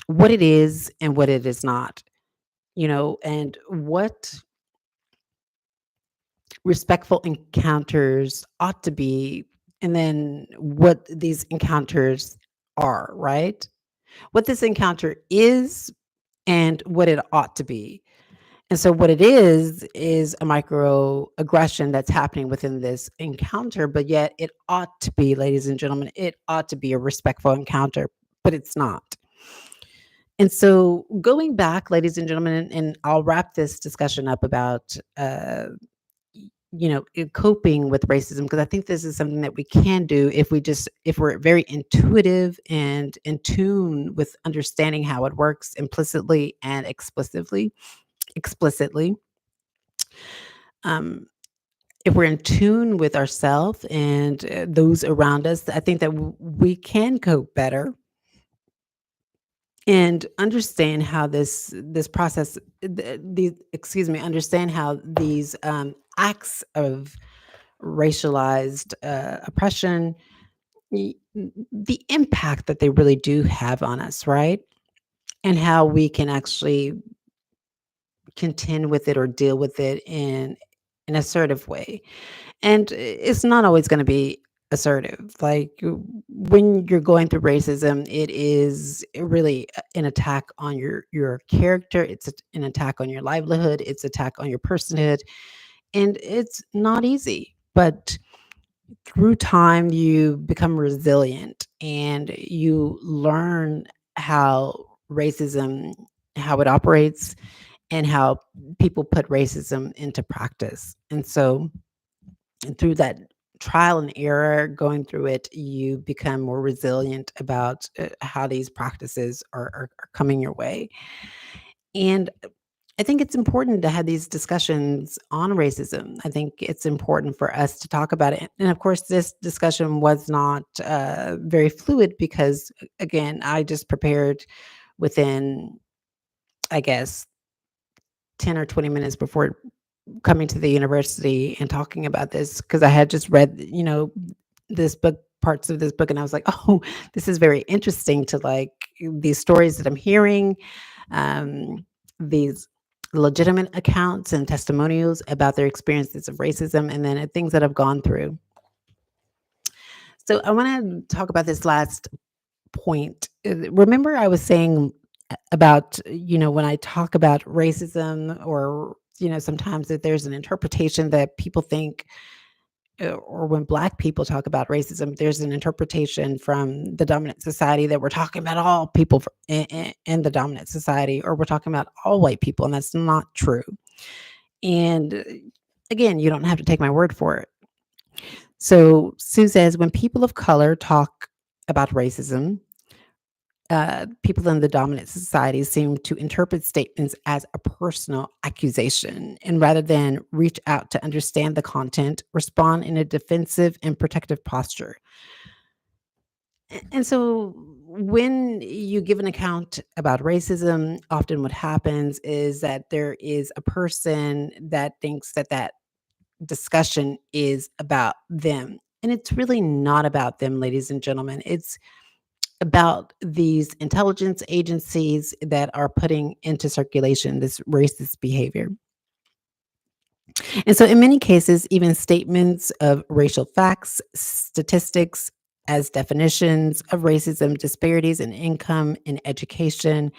what it is and what it is not, and what respectful encounters ought to be, and then what these encounters are, right? What this encounter is and what it ought to be. And so what it is a microaggression that's happening within this encounter, but yet it ought to be, ladies and gentlemen, it ought to be a respectful encounter, but it's not. And so going back, ladies and gentlemen, and I'll wrap this discussion up about coping with racism, because I think this is something that we can do if we're very intuitive and in tune with understanding how it works implicitly and explicitly. um, if we're in tune with ourselves and those around us, I think that we can cope better and understand how this process, understand how these acts of racialized oppression, the impact that they really do have on us, right? And how we can actually contend with it or deal with it in an assertive way. And it's not always going to be assertive. Like when you're going through racism, it is really an attack on your character. It's an attack on your livelihood. It's attack on your personhood, and it's not easy. But through time, you become resilient and you learn how racism, how it operates, and how people put racism into practice. And so and through that trial and error, going through it, you become more resilient about how these practices are coming your way. And I think it's important to have these discussions on racism. I think it's important for us to talk about it. And of course, this discussion was not very fluid because, again, I just prepared within, I guess, 10 or 20 minutes before coming to the university and talking about this, because I had just read, this book, parts of this book, and I was like, oh, this is very interesting to like these stories that I'm hearing, these legitimate accounts and testimonials about their experiences of racism and then things that I've gone through. So I want to talk about this last point. Remember, I was saying about, when I talk about racism, or, sometimes that there's an interpretation that people think, or when Black people talk about racism, there's an interpretation from the dominant society that we're talking about all people in the dominant society, or we're talking about all white people, and that's not true. And again, you don't have to take my word for it. So Sue says, when people of color talk about racism, people in the dominant society seem to interpret statements as a personal accusation, and rather than reach out to understand the content, respond in a defensive and protective posture. And so when you give an account about racism, often what happens is that there is a person that thinks that that discussion is about them. And it's really not about them, ladies and gentlemen. It's about these intelligence agencies that are putting into circulation this racist behavior. And so, in many cases, even statements of racial facts, statistics, as definitions of racism, disparities in income, in education,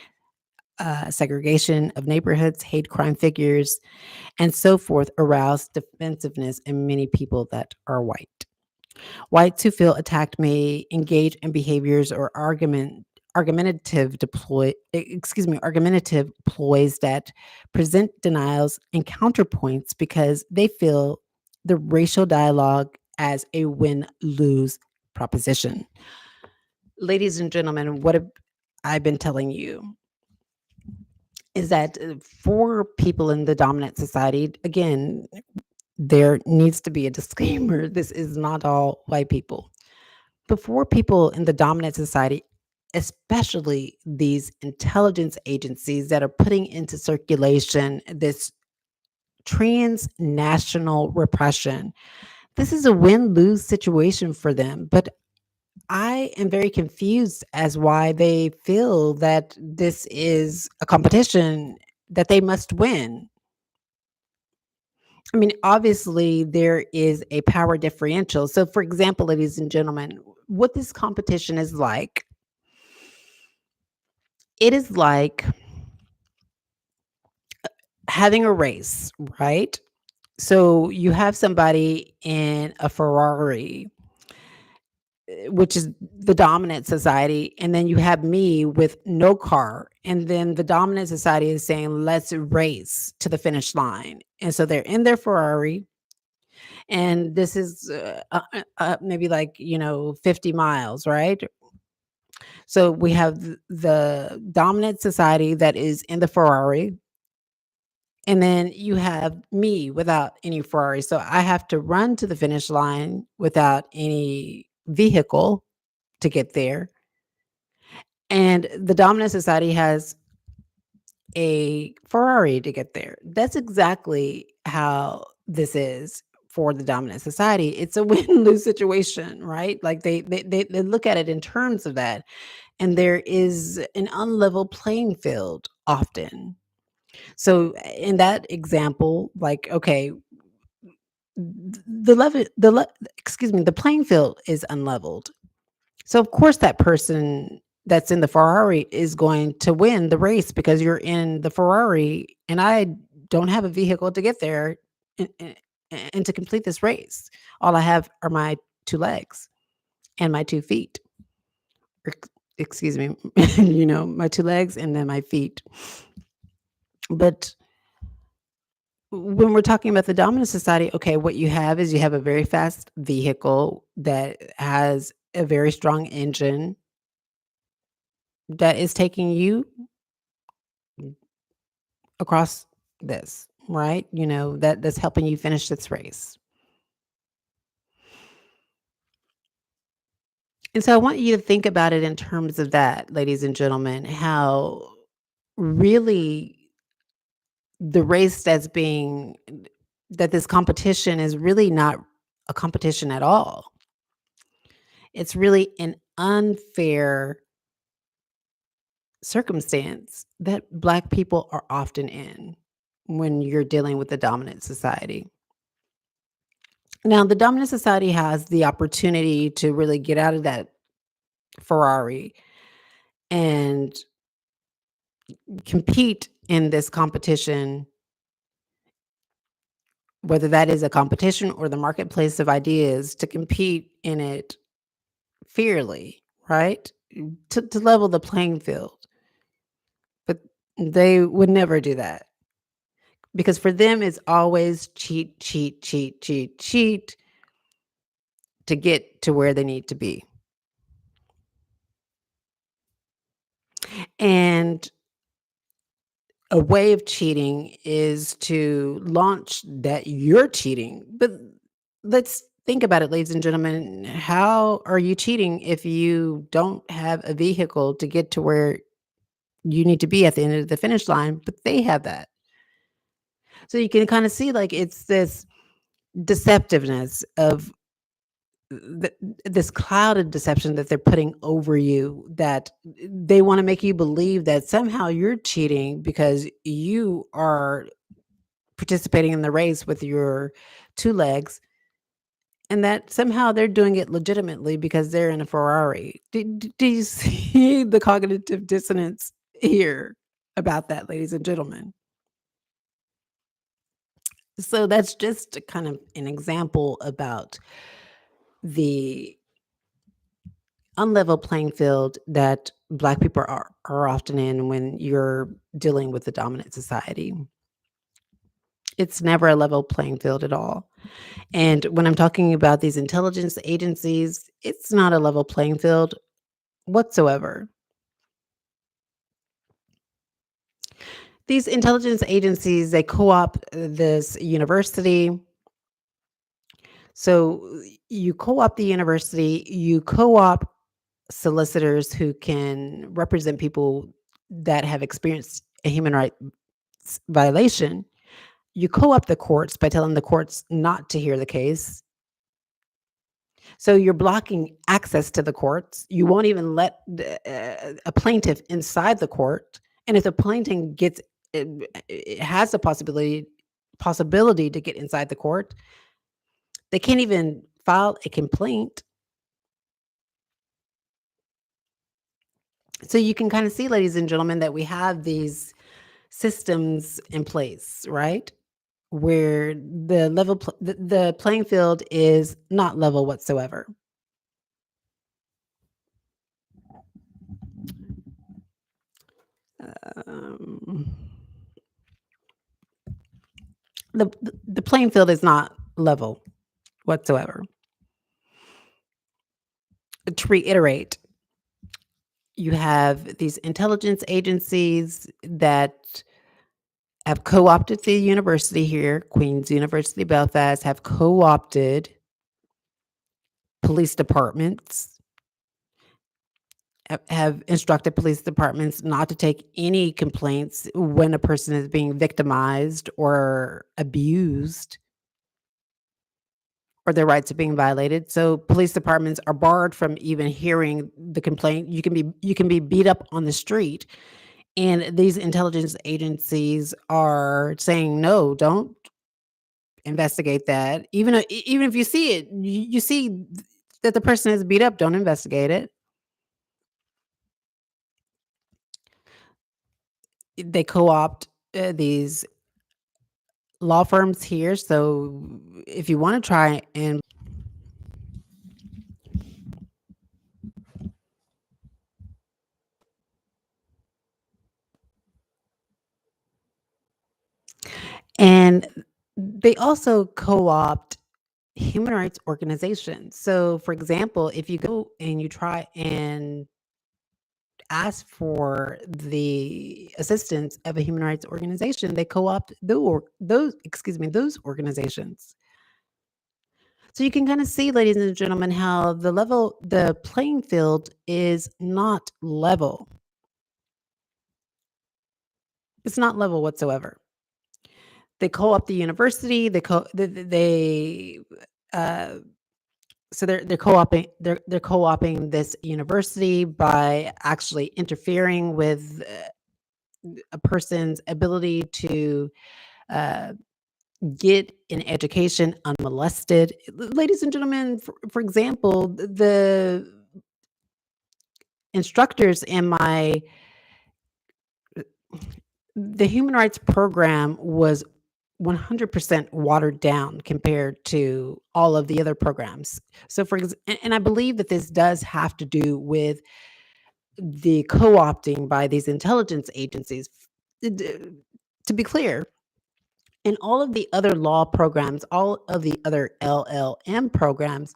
segregation of neighborhoods, hate crime figures, and so forth, arouse defensiveness in many people that are white. Whites who feel attacked may engage in behaviors or argumentative ploys that present denials and counterpoints because they feel the racial dialogue as a win-lose proposition. Ladies and gentlemen, what have I been telling you is that for people in the dominant society, again, there needs to be a disclaimer. This is not all white people. But for people in the dominant society, especially these intelligence agencies that are putting into circulation this transnational repression, this is a win lose situation for them. But I am very confused as why they feel that this is a competition that they must win. I mean, obviously, there is a power differential. So, for example, ladies and gentlemen, what this competition is like, it is like having a race, right? So, you have somebody in a Ferrari, which is the dominant society, and then you have me with no car. And then the dominant society is saying, let's race to the finish line. And so they're in their Ferrari, and this is maybe like 50 miles, right? So we have the dominant society that is in the Ferrari, and then you have me without any Ferrari. So I have to run to the finish line without any vehicle to get there, and the dominant society has a Ferrari to get there. That's exactly how this is for the dominant society. It's a win-lose situation, right? Like they look at it in terms of that. And there is an unlevel playing field often. So in that example, like, okay, the level excuse me, the playing field is unleveled. So of course that person that's in the Ferrari is going to win the race because you're in the Ferrari and I don't have a vehicle to get there and, and, and to complete this race. All I have are my two legs and my 2 feet. Or, excuse me, my two legs and then my feet. But when we're talking about the dominant society, okay, what you have is you have a very fast vehicle that has a very strong engine that is taking you across this, right? That's helping you finish this race. And so I want you to think about it in terms of that, ladies and gentlemen, how really the race that this competition is really not a competition at all. It's really an unfair circumstance that Black people are often in when you're dealing with the dominant society. Now, the dominant society has the opportunity to really get out of that Ferrari and compete in this competition, whether that is a competition or the marketplace of ideas, to compete in it fairly, right? To level the playing field. But they would never do that because for them, it's always cheat, cheat, cheat, cheat, cheat to get to where they need to be. And a way of cheating is to launch that you're cheating. But let's think about it, ladies and gentlemen. How are you cheating if you don't have a vehicle to get to where you need to be at the end of the finish line? But they have that. So you can kind of see like it's this deceptiveness of th- this clouded deception that they're putting over you, that they want to make you believe that somehow you're cheating because you are participating in the race with your two legs, and that somehow they're doing it legitimately because they're in a Ferrari. Do you see the cognitive dissonance here about that, ladies and gentlemen? So that's just kind of an example about the unlevel playing field that Black people are often in when you're dealing with the dominant society. It's never a level playing field at all. And when I'm talking about these intelligence agencies, it's not a level playing field whatsoever. These intelligence agencies, they co-opt this university. So you co-opt the university, you co-opt solicitors who can represent people that have experienced a human rights violation. You co-opt the courts by telling the courts not to hear the case. So you're blocking access to the courts. You won't even let a plaintiff inside the court. And if the plaintiff gets, it has the possibility to get inside the court, they can't even file a complaint. So you can kind of see, ladies and gentlemen, that we have these systems in place, right? Where the playing field is not level whatsoever. The playing field is not level whatsoever. To reiterate, you have these intelligence agencies that have co-opted the university here, Queen's University Belfast, have co-opted police departments, have instructed police departments not to take any complaints when a person is being victimized or abused or their rights are being violated. So police departments are barred from even hearing the complaint. You can be beat up on the street, and these intelligence agencies are saying, no, don't investigate that. Even if you see it, you see that the person is beat up, don't investigate it. They co-opt these law firms here. So if you want to try and they also co-opt human rights organizations. So for example, if you go and you try and ask for the assistance of a human rights organization, they co-opt those organizations. So you can kind of see, ladies and gentlemen, how the playing field is not level. It's not level whatsoever. They co-opt the university. So they're co-opting this university by actually interfering with a person's ability to get an education unmolested. Ladies and gentlemen, for example, the instructors in the human rights program was 100% watered down compared to all of the other programs. So and I believe that this does have to do with the co-opting by these intelligence agencies. To be clear, in all of the other law programs, all of the other LLM programs,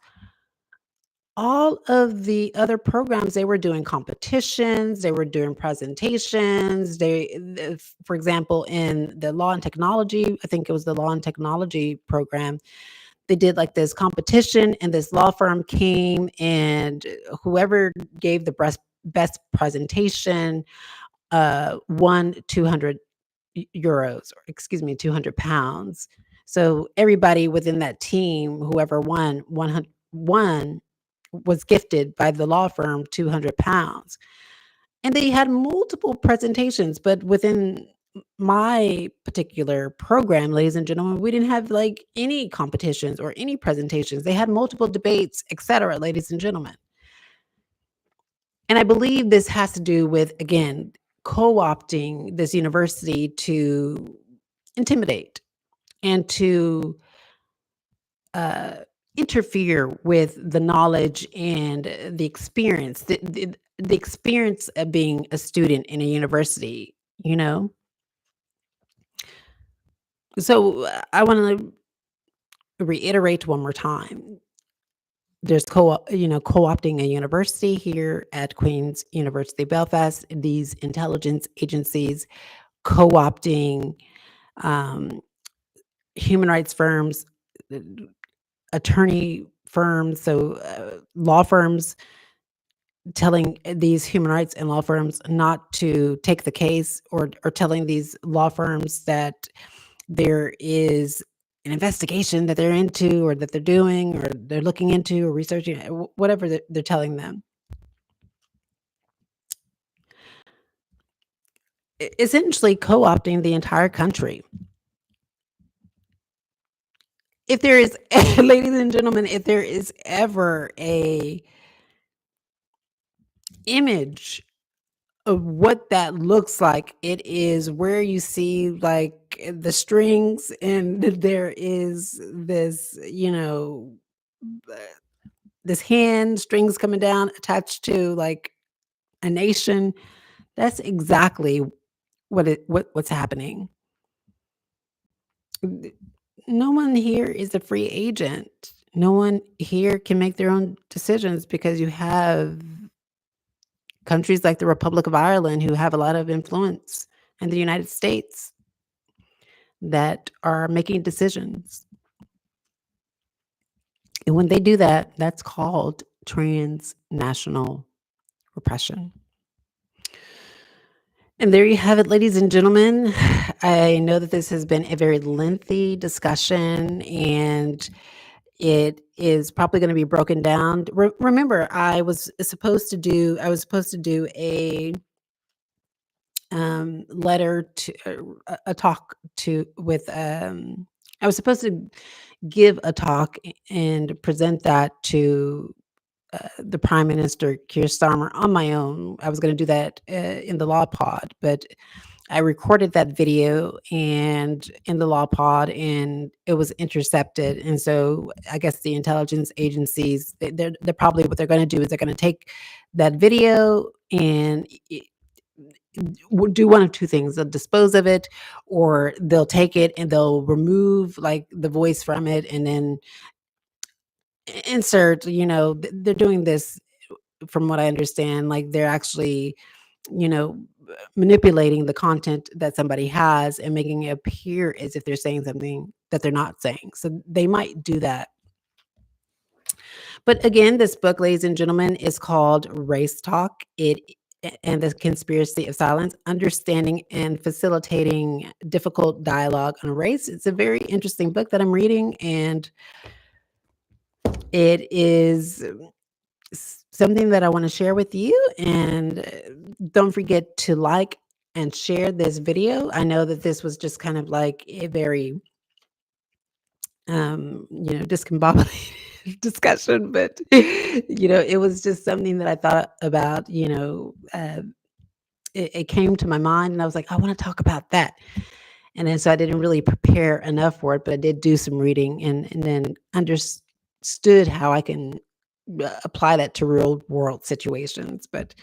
all of the other programs, they were doing competitions, they were doing presentations. For example, in the law and technology, I think it was the law and technology program, they did like this competition, and this law firm came, and whoever gave the best presentation won 200 euros, or excuse me, 200 pounds. So everybody within that team, whoever won was gifted by the law firm 200 pounds. And they had multiple presentations, but within my particular program, ladies and gentlemen, we didn't have like any competitions or any presentations. They had multiple debates, etc., ladies and gentlemen. And I believe this has to do with, again, co-opting this university to intimidate and to interfere with the knowledge and the experience, the experience of being a student in a university, you know? So I want to reiterate one more time. There's co-opting a university here at Queen's University Belfast, these intelligence agencies co-opting um, human rights firms, uh, attorney firms, so law firms telling these human rights and law firms not to take the case, or telling these law firms that there is an investigation that they're into or that they're doing or they're looking into or researching, whatever they're telling them. Essentially co-opting the entire country. If there is, ladies and gentlemen, if there is ever a image of what that looks like, it is where you see like the strings and there is this, uh, this hand strings coming down attached to like a nation. That's exactly what's happening. No one here is a free agent. No one here can make their own decisions because you have countries like the Republic of Ireland who have a lot of influence in the United States that are making decisions. And when they do that, that's called transnational repression. And there you have it, ladies and gentlemen. I know that this has been a very lengthy discussion and it is probably going to be broken down. Remember, I was supposed to do a letter to a talk to with I was supposed to give a talk and present that to the Prime Minister Keir Starmer on my own. I was going to do that in the Law Pod, but I recorded that video and in the Law Pod, and it was intercepted. And so I guess the intelligence agencies, they're probably what they're going to do is they're going to take that video and do one of two things. They'll dispose of it, or they'll take it and they'll remove like the voice from it and then insert, they're doing this from what I understand, like they're actually, you know, manipulating the content that somebody has and making it appear as if they're saying something that they're not saying. So they might do that. But again, this book, ladies and gentlemen, is called Race Talk. It and the Conspiracy of Silence, Understanding and Facilitating Difficult Dialogue on Race. It's a very interesting book that I'm reading, and it is something that I want to share with you. And don't forget to like and share this video. I know that this was just kind of like a very discombobulated discussion, but it was just something that I thought about. It came to my mind and I was like, I want to talk about that. And then so I didn't really prepare enough for it, but I did do some reading and then understood how I can apply that to real world situations. But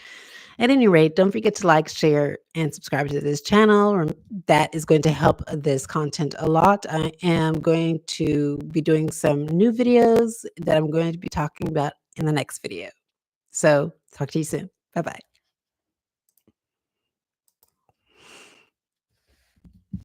at any rate, don't forget to like, share, and subscribe to this channel. That is going to help this content a lot. I am going to be doing some new videos that I'm going to be talking about in the next video. So talk to you soon. Bye-bye.